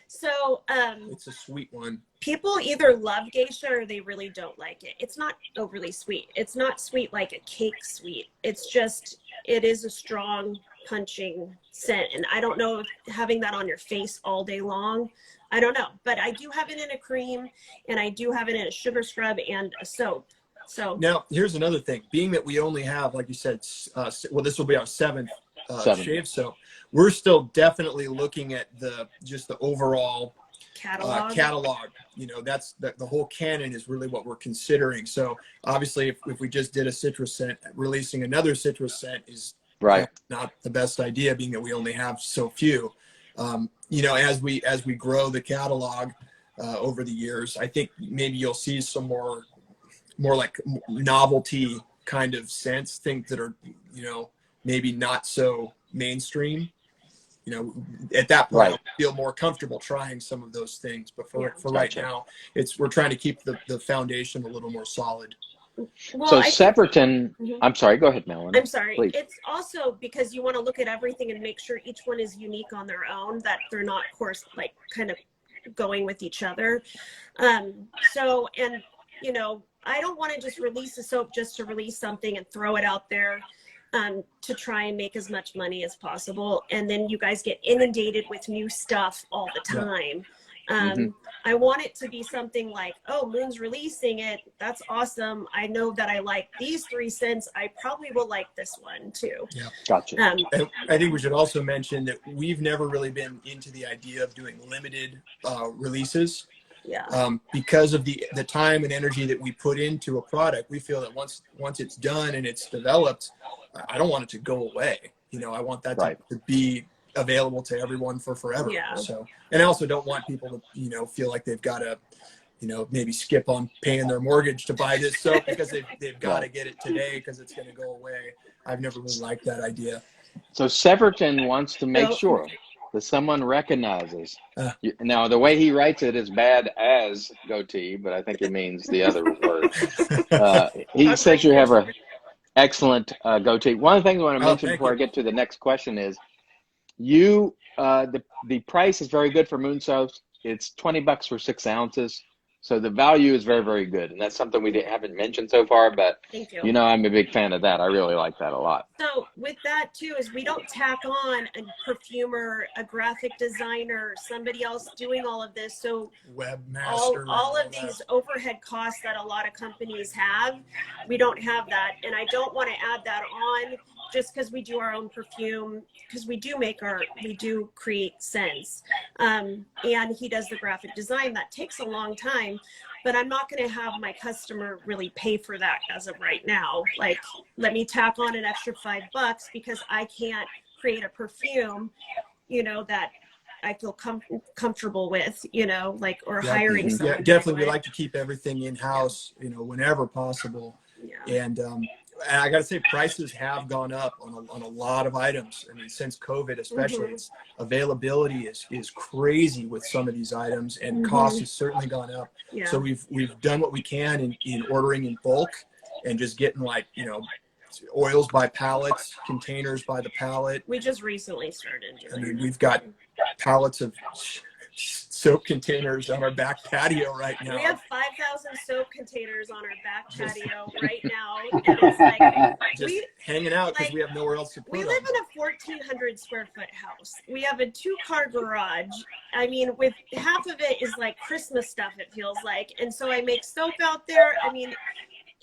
So it's a sweet one. People either love geisha or they really don't like it. It's not overly sweet. It's not sweet like a cake sweet. It's just, it is a strong punching scent. And I don't know if having that on your face all day long, I don't know. But I do have it in a cream, and I do have it in a sugar scrub and a soap. So now here's another thing. Being that we only have, like you said, well, this will be our seventh shave soap. We're still definitely looking at just the overall catalog. You know, that's the whole canon is really what we're considering. So obviously, if we just did a citrus scent, releasing another citrus scent is not the best idea, being that we only have so few. You know, as we grow the catalog over the years, I think maybe you'll see some more like novelty kind of scents, things that are, you know, maybe not so mainstream. You know, at that point, I feel more comfortable trying some of those things. But for right now, we're trying to keep the foundation a little more solid. Well, so Severton, I'm sorry, go ahead, Melanie. I'm sorry. Please. It's also because you want to look at everything and make sure each one is unique on their own, that they're not, of course, like kind of going with each other. So, and, you know, I don't want to just release a soap just to release something and throw it out there to try and make as much money as possible. And then you guys get inundated with new stuff all the time. I want it to be something like, oh, Moon's releasing it. That's awesome. I know that I like these 3 scents. I probably will like this one too. Yeah, gotcha. I think we should also mention that we've never really been into the idea of doing limited releases. Yeah. Because of the time and energy that we put into a product, we feel that once it's done and it's developed, I don't want it to go away. You know, I want that to be available to everyone for forever. Yeah. So, and I also don't want people to, you know, feel like they've got to, you know, maybe skip on paying their mortgage to buy this soap because they've got to get it today because it's going to go away. I've never really liked that idea. So Severton wants to make sure that someone recognizes. Now, the way he writes it is bad as goatee, but I think he means the other word. He says you have an excellent goatee. One of the things I want to mention before I get to the next question is the price is very good for Moon soaps. It's $20 for 6 ounces. So the value is very, very good. And that's something we haven't mentioned so far, but Thank you. You know, I'm a big fan of that. I really like that a lot. So with that too, is we don't tack on a perfumer, a graphic designer, somebody else doing all of this. So webmaster, all of these overhead costs that a lot of companies have, we don't have that. And I don't want to add that on just because we do our own perfume, because we do create scents. And he does the graphic design. That takes a long time, but I'm not going to have my customer really pay for that as of right now. Like, let me tack on an extra $5 because I can't create a perfume, you know, that I feel comfortable with, you know, like, or hiring someone. Yeah, definitely. We like to keep everything in-house, you know, whenever possible. Yeah. And I got to say, prices have gone up on a lot of items. I mean, since COVID, especially, its availability is crazy with some of these items, and cost has certainly gone up. Yeah. So we've done what we can in ordering in bulk and just getting, like, you know, oils by pallets, containers by the pallet. We just recently started doing. I mean, we've got pallets of soap containers on our back patio right now. We have 5,000 soap containers on our back patio right now, and it's like just hanging out because we have nowhere else to put them. We live in a 1,400 square foot house. We have a 2-car garage. I mean, with half of it is like Christmas stuff, it feels like, and so I make soap out there. I mean,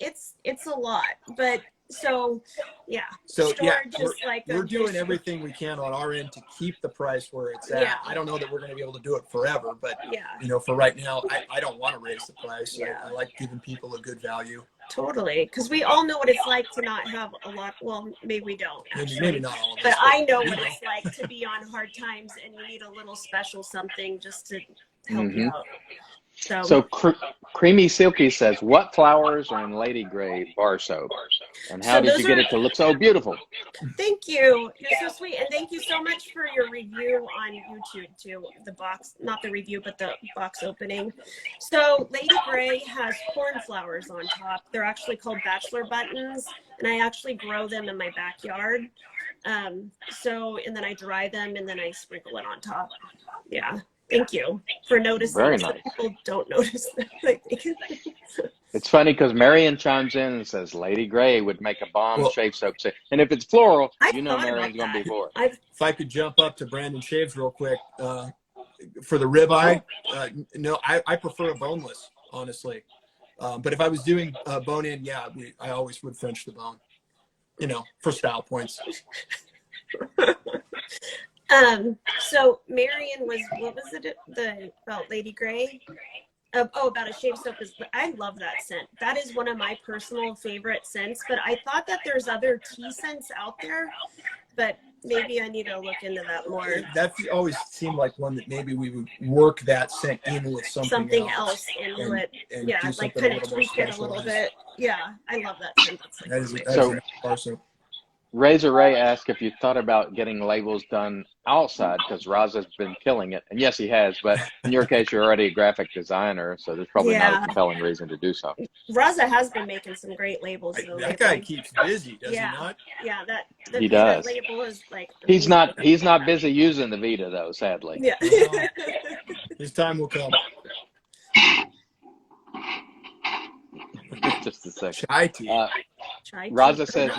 it's a lot, but So yeah. So yeah, Storage is like we're doing everything we can on our end to keep the price where it's at. Yeah. I don't know that we're going to be able to do it forever, but Yeah. you know, for right now, I don't want to raise the price. Yeah. I like giving people a good value. Totally, because we all know what it's like to not have a lot. Well, maybe we don't actually. Maybe not all of us, but I know what it's like to be on hard times, and you need a little special something just to help you out. So Creamy Silky says, what flowers are in Lady Gray bar soap? And how did you get it to look so beautiful? Thank you. You're so sweet. And thank you so much for your review on YouTube too. The box, not the review, but the box opening. So Lady Gray has cornflowers on top. They're actually called bachelor buttons. And I actually grow them in my backyard. And then I dry them and then I sprinkle it on top. Yeah. Thank you for noticing. Very nice. People don't notice that. It's funny because Marion chimes in and says Lady Gray would make a bomb shave soap. And if it's floral, you know Marion's going to be for it. If I could jump up to Brandon Shaves real quick, for the ribeye, no, I prefer a boneless, honestly. But if I was doing bone-in, yeah, I always would French the bone, you know, for style points. So Marion was, what was it, about Lady Gray? About a shave soap. I love that scent. That is one of my personal favorite scents, but I thought that there's other tea scents out there, but maybe I need to look into that more. That always seemed like one that maybe we would work that scent in with something else into it. Yeah, like kind of tweak it a little bit. Yeah, I love that scent. That's like that is awesome. Razor Ray asked if you thought about getting labels done outside because Raza's been killing it. And yes, he has. But in your case, you're already a graphic designer, so there's probably not a compelling reason to do so. Raza has been making some great labels. That guy keeps busy, does he not? Yeah, he does. Label is like he's not busy using the Vita though, sadly. Yeah. His time will come. Just a second. Chai tea. Raza says,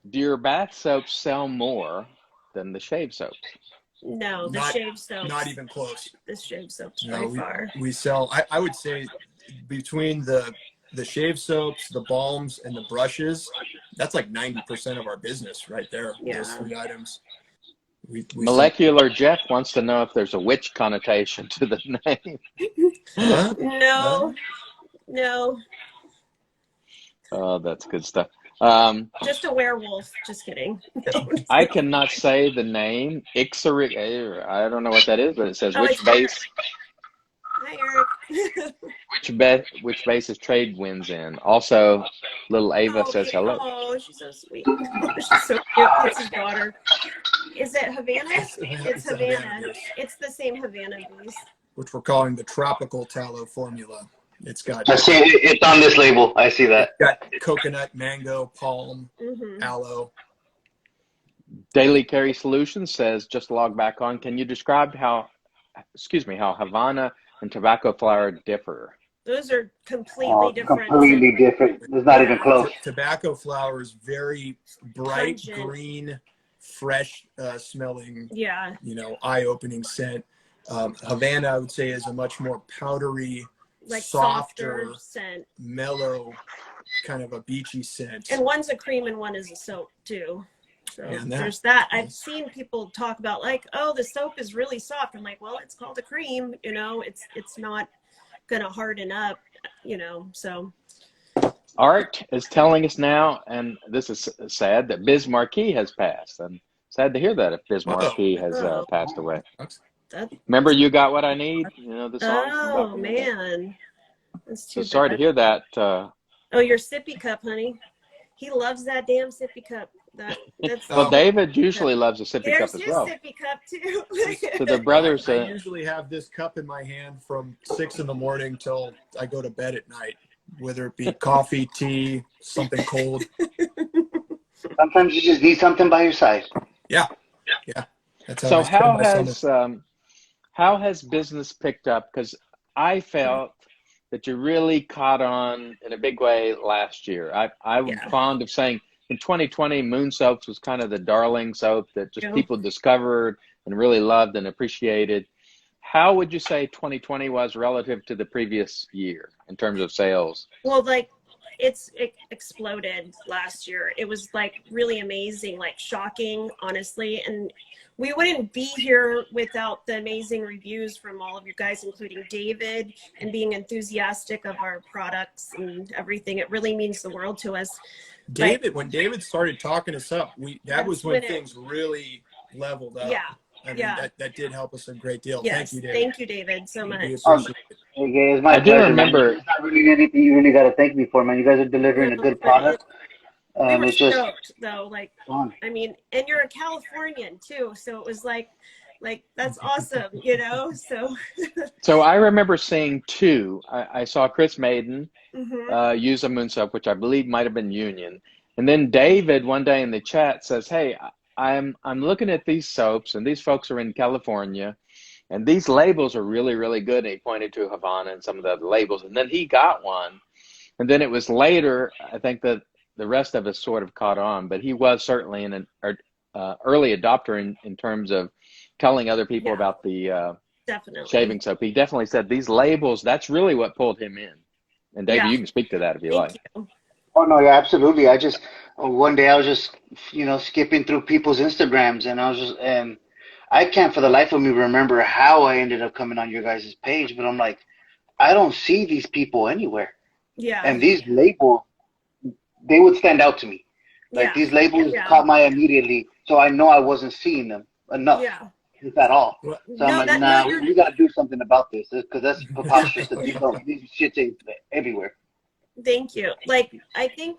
do your bath soaps sell more than the shave soaps? No, the shave soaps. Not even close. The shave soaps by far. We sell, I would say, between the shave soaps, the balms, and the brushes, that's like 90% of our business right there. Yeah. Those three items. Molecular Jeff wants to know if there's a witch connotation to the name. Huh? No. Oh, that's good stuff. Just a werewolf. Just kidding. I cannot say the name. Ixaric. I don't know what that is, but it says which base. Hi, Eric. Which base's trade wins in. Also, little Ava says hello. Oh, she's so sweet. She's so cute. It's his daughter. Is it Havana? It's Havana. It's the same Havana bees. Which we're calling the tropical tallow formula. It's got. I see it's on this label. I see that. It's got coconut, mango, palm, aloe. Daily Carry Solutions says, just log back on. Can you describe how Havana and tobacco flower differ? Those are completely different. Completely different. It's not even close. Tobacco flower is very bright green, fresh smelling. Yeah. You know, eye-opening scent. Havana, I would say, is a much more powdery, like softer scent, mellow, kind of a beachy scent. And one's a cream and one is a soap too. So there's that. I've seen people talk about like, oh, the soap is really soft. I'm like, well, it's called a cream. You know, it's not gonna harden up. You know, so. Art is telling us now, and this is sad, that Biz Marquis has passed. I'm sad to hear that if Biz Marquis has passed away. Remember You Got What I Need? You know the song? Oh, man. That's too so sorry to hear that. Oh, your sippy cup, honey. He loves that damn sippy cup. Well, David usually loves a sippy cup as well. There's his sippy cup, too. So the brothers... I usually have this cup in my hand from 6 in the morning till I go to bed at night, whether it be coffee, tea, something cold. Sometimes you just need something by your side. Yeah. That's how how has business picked up? Because I felt that you really caught on in a big way last year. I'm fond of saying in 2020, Moon Soaps was kind of the darling soap that just people discovered and really loved and appreciated. How would you say 2020 was relative to the previous year in terms of sales? Well, like it exploded last year. It was like really amazing, like shocking, honestly. And we wouldn't be here without the amazing reviews from all of you guys, including David, and being enthusiastic of our products and everything. It really means the world to us. David, when David started talking us up, that was when things really leveled up. Yeah. I mean, that did help us a great deal. Yes, thank you, David. Thank you, David, so much. Okay, it's my I do pleasure, remember. man. It's not really anything you really got to thank me for, man. You guys are delivering a good product. We were It's just stoked, though. Like, I mean, and you're a Californian too, so it was like that's awesome, you know. So I remember seeing two. I saw Chris Maiden Mm-hmm. use a moon soap, which I believe might have been Union, and then David one day in the chat says, "Hey, I'm looking at these soaps, and these folks are in California, and these labels are really, really good." And he pointed to Havana and some of the other labels, and then he got one, and then it was later, I think, that the rest of us sort of caught on, but he was certainly an early adopter in terms of telling other people about the shaving soap. He definitely said these labels, that's really what pulled him in. And David, you can speak to that if you like. You. Oh no, yeah, absolutely. I just one day I was just skipping through people's Instagrams, and I can't for the life of me remember how I ended up coming on your guys' page, but I'm like, I don't see these people anywhere. Yeah. And these labels, they would stand out to me. Like these labels caught my eye immediately, so I know I wasn't seeing them enough, if at all. So I'm like, nah, we got to do something about this, because that's preposterous that these shit's everywhere. Thank you. Like, I think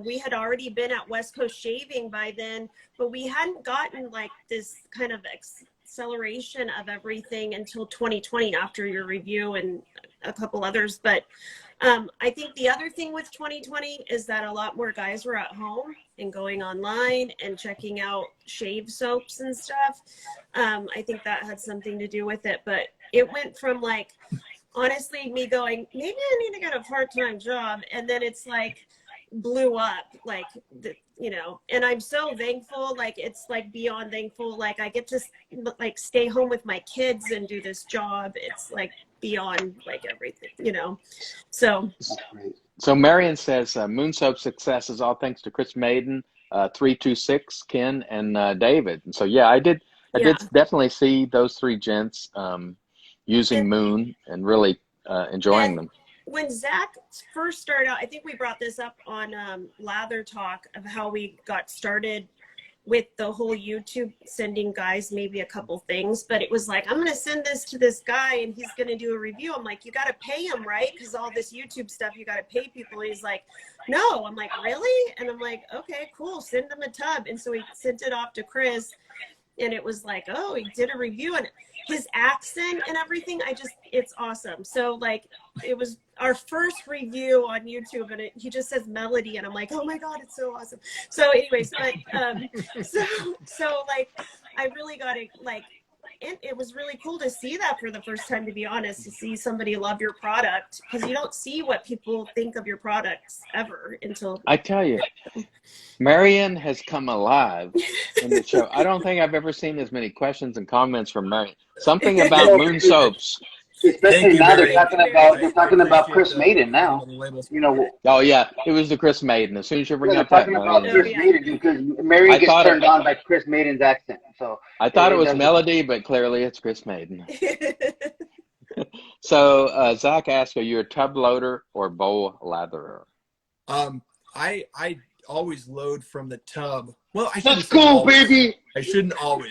we had already been at West Coast Shaving by then, but we hadn't gotten like this kind of acceleration of everything until 2020 after your review and a couple others. But I think the other thing with 2020 is that a lot more guys were at home and going online and checking out shave soaps and stuff. I think that had something to do with it, but it went from like, honestly, me going, maybe I need to get a part-time job, and then it's like blew up, like and I'm so thankful. Like, it's like beyond thankful. Like, I get to like stay home with my kids and do this job. It's like beyond like everything, So Marion says moon soap success is all thanks to Chris Maiden, 326, Ken, and David. And so I did definitely see those three gents using Moon and really enjoying them. When Zach first started out, I think we brought this up on Lather Talk of how we got started with the whole YouTube sending guys maybe a couple things, but it was like, I'm going to send this to this guy and he's going to do a review. I'm like, you got to pay him, right? Because all this YouTube stuff, you got to pay people. He's like, no. I'm like, really? And I'm like, okay, cool. Send him a tub. And so he sent it off to Chris. And it was like, oh, he did a review, and his accent and everything, it's awesome. So like, it was our first review on YouTube, and he just says melody, and I'm like, oh my God, it's so awesome. So anyways, but so like, I really got it, like, it was really cool to see that for the first time, to be honest, to see somebody love your product, because you don't see what people think of your products ever until. I tell you, Marion has come alive in the show. I don't think I've ever seen as many questions and comments from Marion. Something about moon soaps. Especially now they're talking about Chris Maiden now. Oh yeah, it was the Chris Maiden. As soon as you bring up that, Marion. about Chris Maiden, because Marion gets turned on by Chris Maiden's accent. So I thought it was melody, but clearly it's Chris Maiden. So Zach asked, are you a tub loader or bowl latherer? I always load from the tub. Well, let's go, baby. I shouldn't always.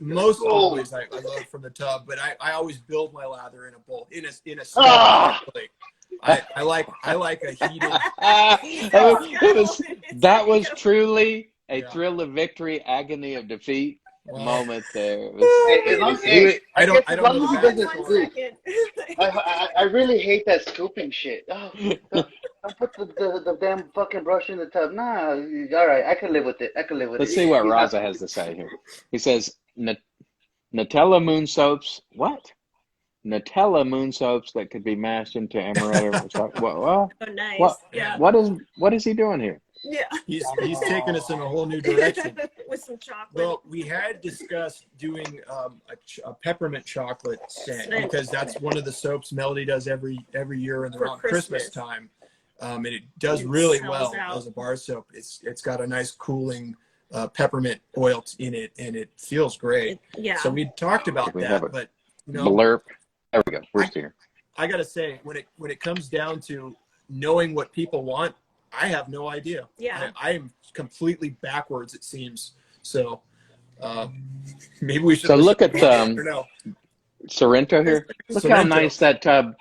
Most always I load from the tub, but I always build my lather in a bowl, in a plate. I like a heated. That was truly a thrill of victory, agony of defeat moment there. I really hate that scooping shit. Oh, don't put the damn fucking brush in the tub. Nah, all right, I can live with it. Let's see what Raza has to say here. He says, Nutella moon soaps. What? Nutella moon soaps that could be mashed into amaretto. Oh, nice. What is he doing here? Yeah. He's taking us in a whole new direction. With some chocolate. Well, we had discussed doing a peppermint chocolate scent, because that's one of the soaps Melody does every year around Christmas time. And it does It really sells well out. as a bar soap. It's got a nice cooling peppermint oil in it, and it feels great. So we talked about that, but blurb. There we go. We're here. I gotta say, when it comes down to knowing what people want, I have no idea. Yeah. I am completely backwards, it seems. So maybe we should. So look at Sorrento here. Look how nice that tub.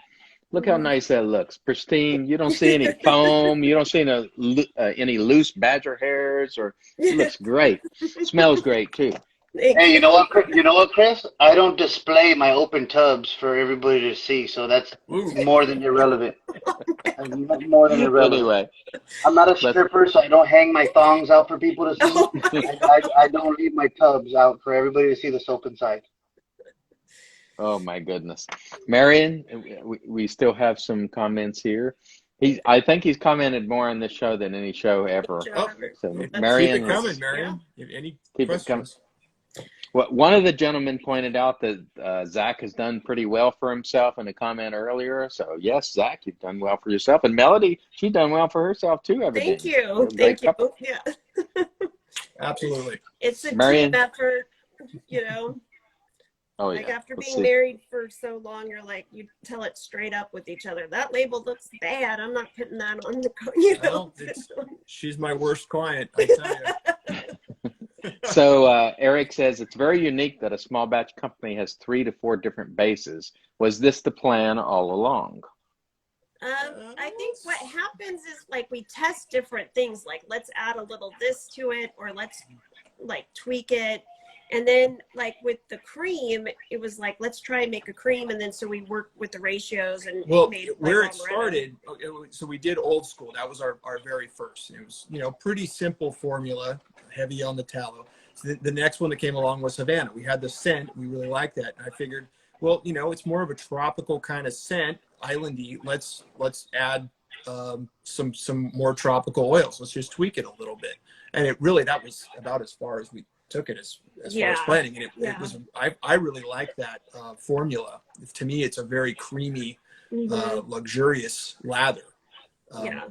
Look how nice that looks. Pristine. You don't see any foam. You don't see any loose badger hairs. Or it looks great. Smells great too. Hey, you know what, Chris? I don't display my open tubs for everybody to see, so that's more than irrelevant. More than irrelevant. Anyway, I'm not a stripper, so I don't hang my thongs out for people to see. I don't leave my tubs out for everybody to see the soap inside. Oh my goodness, Marion, we still have some comments here. I think he's commented more on this show than any show ever. So Marion, keep it coming, Marion. Any questions? Well, one of the gentlemen pointed out that Zach has done pretty well for himself in a comment earlier. So yes, Zach, you've done well for yourself, and Melody, she's done well for herself too. Evidently. Thank you. Yeah. Absolutely. It's a team effort, Oh yeah. Like after being married for so long, you're like, you tell it straight up with each other. That label looks bad. I'm not putting that on the, she's my worst client, I tell you. So Eric says it's very unique that a small batch company has 3 to 4 different bases. Was this the plan all along? I think what happens is like we test different things. Like let's add a little this to it, or let's like tweak it. And then like with the cream, it was like, let's try and make a cream. And then so we worked with the ratios and made where it started. So we did old school. That was our very first. It was, pretty simple formula, heavy on the tallow. So the next one that came along was Havana. We had the scent. We really liked that. And I figured, well, it's more of a tropical kind of scent, islandy. Let's add some more tropical oils. Let's just tweak it a little bit. And that was about as far as we took it as far as planning, and it was I really like that formula. To me, it's a very creamy, luxurious lather.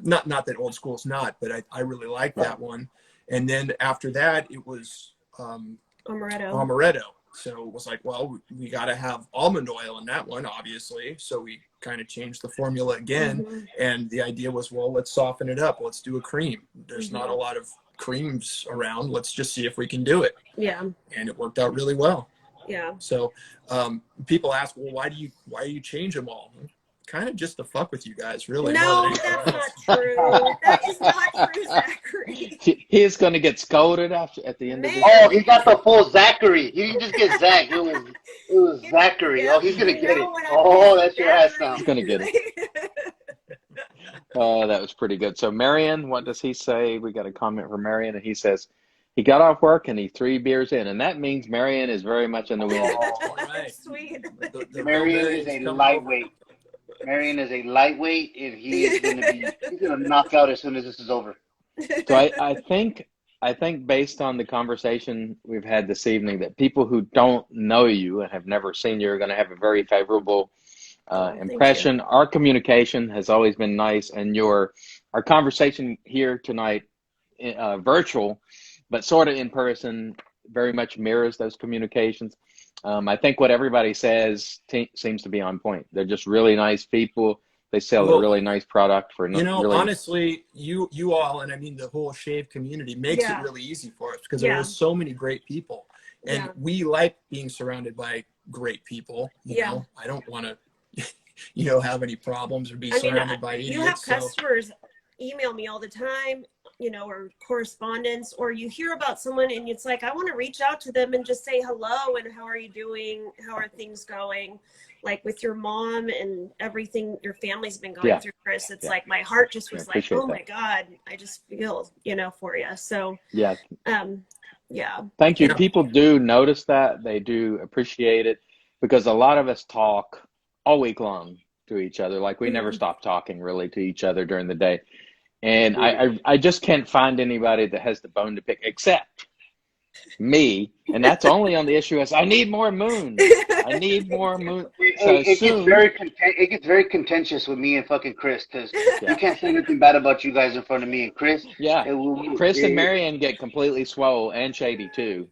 Not that old school is not, but I really like that one. And then after that, it was amaretto. So it was like, well, we got to have almond oil in that one, obviously. So we kind of changed the formula again, and the idea was, well, let's soften it up. Let's do a cream. There's not a lot of creams around. Let's just see if we can do it. Yeah. And it worked out really well. Yeah. So people ask, well, why do you change them all? Kind of just to fuck with you guys, really. No, that's not true. That is not true, Zachary. He is going to get scolded at the end of the Oh, he got the full Zachary. He didn't just get Zach. It was Zachary. Yeah, he's going to get it. Oh, that's your ass now. He's going to get it. Oh, that was pretty good. So Marion, what does he say? We got a comment from Marion, and he says he got off work and he 3 beers in, and that means Marion is very much in the wind. Right. Sweet. Marion is a lightweight. Marion is a lightweight, and he's gonna knock out as soon as this is over. So I think based on the conversation we've had this evening, that people who don't know you and have never seen you are going to have a very favorable impression. Our communication has always been nice, and our conversation here tonight, virtual, but sort of in person, very much mirrors those communications. I think what everybody says seems to be on point. They're just really nice people. They sell a really nice product for honestly, you all, and I mean the whole shave community makes it really easy for us because there are so many great people, and we like being surrounded by great people. You know, I don't want to, have any problems or be surrounded by idiots. You have customers email me all the time, or correspondence, or you hear about someone and it's like, I want to reach out to them and just say hello and how are you doing? How are things going? Like with your mom and everything your family's been going through, Chris. It's like my heart just was like, oh my God, I just feel, for you. So thank you. People do notice that. They do appreciate it because a lot of us talk all week long to each other. Like we never stop talking really to each other during the day. And I just can't find anybody that has the bone to pick, except me, and that's only on the issue as I need more moon. I need more moon. So it gets very contentious with me and fucking Chris, because you can't say anything bad about you guys in front of me and Chris. Yeah, Chris and Marion get completely swole, and Shady too.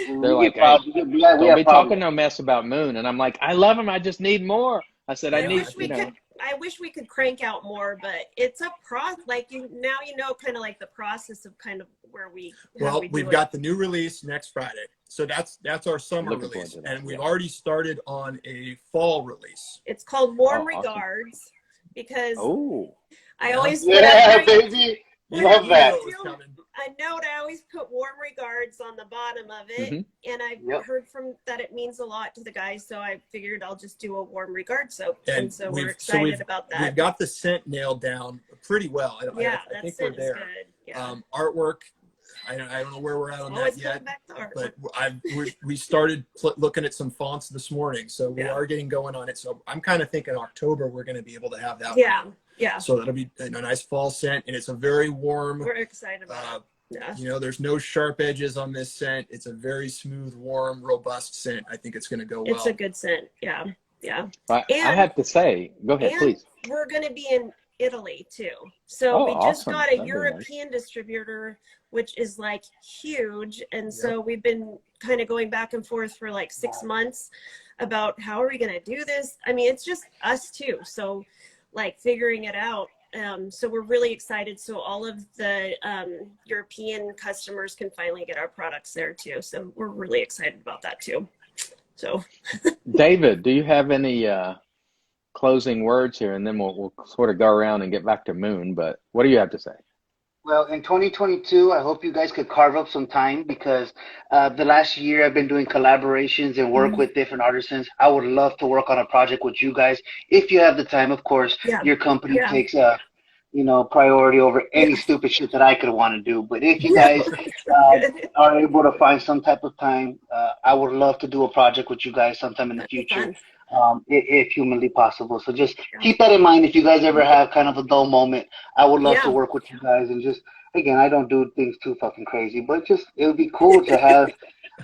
They're like, hey, don't be talking no mess about moon. And I'm like, I love him. I just need more. I said, I wish we could crank out more, but it's a process. Like now kind of like the process of kind of where we've got the new release next Friday. So that's our summer release. And we've already started on a fall release. It's called Warm Regards because I always baby. Love that. A note, I always put warm regards on the bottom of it, and I've heard that it means a lot to the guys, so I figured I'll just do a warm regard soap, and so we're excited about that. We've got the scent nailed down pretty well. I think we're there. Good. Yeah. Artwork, I don't know where we're at on that yet, but we started looking at some fonts this morning, so we are getting going on it. So I'm kind of thinking October we're going to be able to have that. Yeah. So that'll be a nice fall scent, and it's a very warm. We're excited about it. There's no sharp edges on this scent. It's a very smooth, warm, robust scent. I think it's going to go well. It's a good scent. Yeah. I have to say, go ahead, please. We're going to be in Italy too. So we just got a European distributor, which is like huge. And so we've been kind of going back and forth for like 6 months about how are we going to do this? I mean, it's just us too. So like figuring it out. So we're really excited. So all of the European customers can finally get our products there too. So we're really excited about that too. So David, do you have any closing words here? And then we'll sort of go around and get back to moon, but what do you have to say? Well, in 2022, I hope you guys could carve up some time, because the last year I've been doing collaborations and work with different artisans. I would love to work on a project with you guys if you have the time. Of course, your company takes priority over any stupid shit that I could want to do. But if you guys are able to find some type of time, I would love to do a project with you guys sometime in the future. If humanly possible. So just keep that in mind. If you guys ever have kind of a dull moment, I would love to work with you guys. And just, again, I don't do things too fucking crazy, but just, it would be cool to have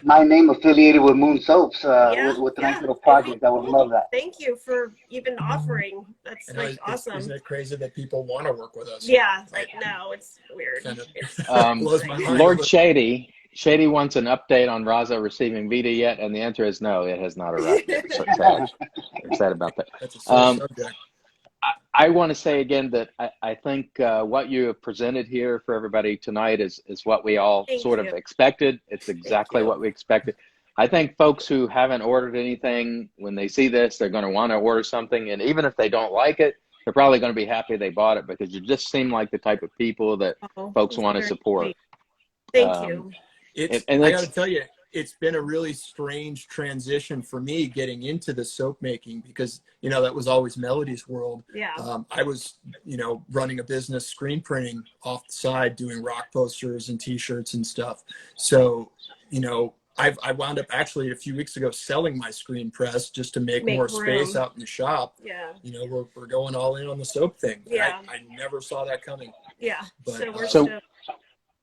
my name affiliated with Moon Soaps with the nice little project. I would love that. Thank you for even offering. That's awesome. Isn't it crazy that people want to work with us? Yeah, no, it's weird. Blows my mind. Lord Shady wants an update on Raza receiving Vita yet, and the answer is no, it has not arrived yet. So I'm sad about that. That's a subject. I want to say again that I think what you have presented here for everybody tonight is what we all sort of expected. It's exactly what we expected. I think folks who haven't ordered anything, when they see this, they're going to want to order something. And even if they don't like it, they're probably going to be happy they bought it, because you just seem like the type of people that folks want to support. Thank you. I got to tell you, it's been a really strange transition for me getting into the soap making, because, that was always Melody's world. Yeah. I was, running a business, screen printing off the side, doing rock posters and T-shirts and stuff. So, I wound up actually a few weeks ago selling my screen press just to make more space out in the shop. Yeah. We're going all in on the soap thing. Yeah. I never saw that coming. Yeah. But, so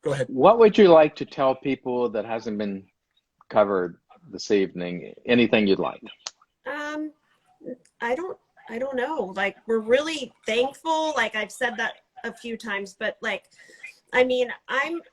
go ahead. What would you like to tell people that hasn't been covered this evening? Anything you'd like? I don't know. Like, we're really thankful. Like, I've said that a few times, but I'm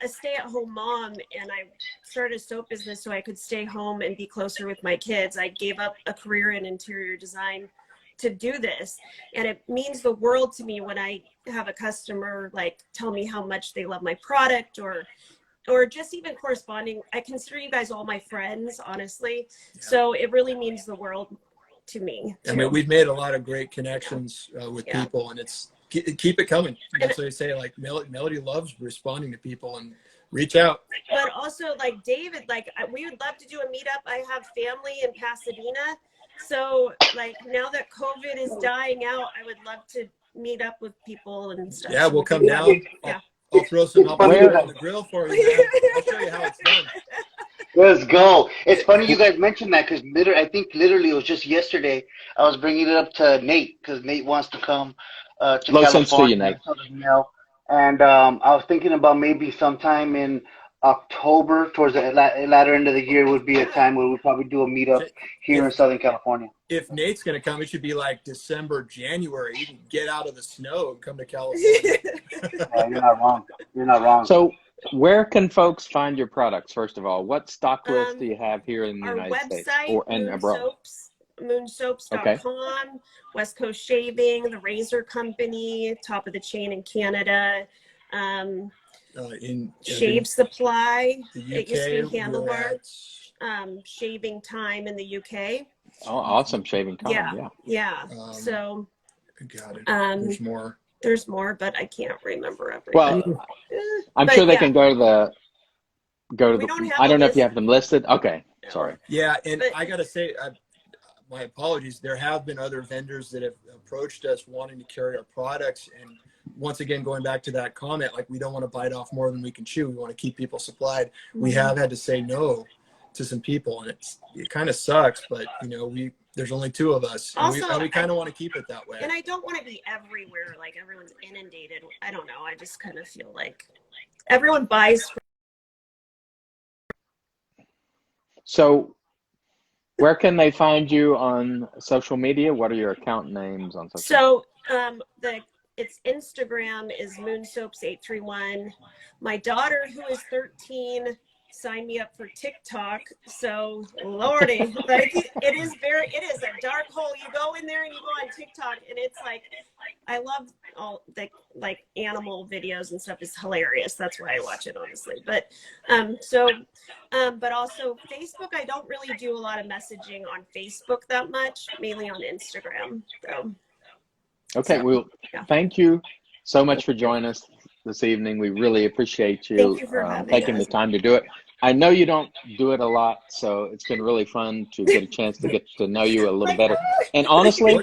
a stay-at-home mom, and I started a soap business so I could stay home and be closer with my kids. I gave up a career in interior design to do this, and it means the world to me when I have a customer tell me how much they love my product, or just even corresponding. I consider you guys all my friends, honestly. So it really means the world to me too. I mean, we've made a lot of great connections with people, and it's keep it coming. That's what I say. Melody loves responding to people, and reach out. But also, David, we would love to do a meetup. I have family in Pasadena, so now that COVID is dying out, I would love to meet up with people and stuff. Yeah, we'll come down. I'll throw some jalapeno on the grill for you. I'll show you how it's done. Let's go. It's funny you guys mentioned that, because I think literally it was just yesterday I was bringing it up to Nate, because Nate wants to come to Low California. sense to you, Nate. And I was thinking about maybe sometime in October, towards the latter end of the year, would be a time where we'll probably do a meetup here in Southern California. If Nate's going to come, it should be like December, January. You can get out of the snow and come to California. Yeah, you're not wrong. You're not wrong. So where can folks find your products, first of all? What stock list do you have here in the United States and abroad? Moonsoaps.com, Okay. West Coast Shaving, the Razor Company, top of the chain in Canada, Shave Supply, the UK, it used to be Handlebar, Shaving Time in the UK. Oh, awesome. Shaving Time. Yeah. So, got it. There's more, but I can't remember everything. Well, I'm sure they can go to the, I don't know if you have them listed. Okay. No. Sorry. Yeah. And I got to say, my apologies. There have been other vendors that have approached us wanting to carry our products. And once again, going back to that comment, like we don't want to bite off more than we can chew. We want to keep people supplied. Mm-hmm. We have had to say no to some people, and it kind of sucks, but you know, there's only two of us, and also, we kind of want to keep it that way. And I don't want to be everywhere, like everyone's inundated. I don't know. I just kind of feel like everyone buys. So where can they find you on social media? What are your account names on social media? So it's Instagram is moonsoaps831. My daughter, who is 13, signed me up for TikTok. So Lordy, like it is a dark hole. You go in there and you go on TikTok, and it's like, I love all the like animal videos and stuff. Is hilarious. That's why I watch it, honestly. But but also Facebook. I don't really do a lot of messaging on Facebook that much, mainly on Instagram. So. Okay, well, thank you so much for joining us this evening. We really appreciate you taking the time to do it. I know you don't do it a lot, so it's been really fun to get a chance to get to know you a little better. And honestly,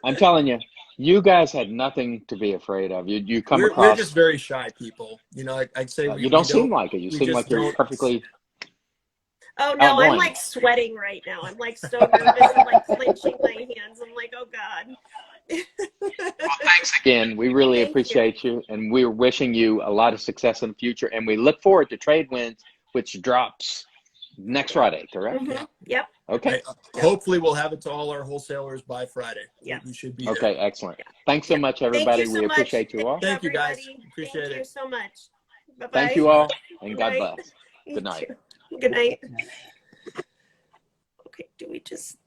I'm telling you, you guys had nothing to be afraid of. You come across. We're just very shy people. You know, I'd say you don't seem like it. You seem like you're perfectly. Oh no, outgoing. I'm like sweating right now. I'm like so nervous. I'm like clenching my hands. I'm like, oh God. Well, thanks again. We really appreciate you, and we're wishing you a lot of success in the future. And we look forward to Trade Winds, which drops next Friday, correct? Mm-hmm. Yep. Okay. Hopefully, we'll have it to all our wholesalers by Friday. Yeah. We should be okay. there. Excellent. Thanks so much, everybody. We appreciate you all. Thank you, guys. Appreciate it. Thank you so much. Bye-bye. Thank you all, and God bless. Good night. Good night. Okay. Do we just?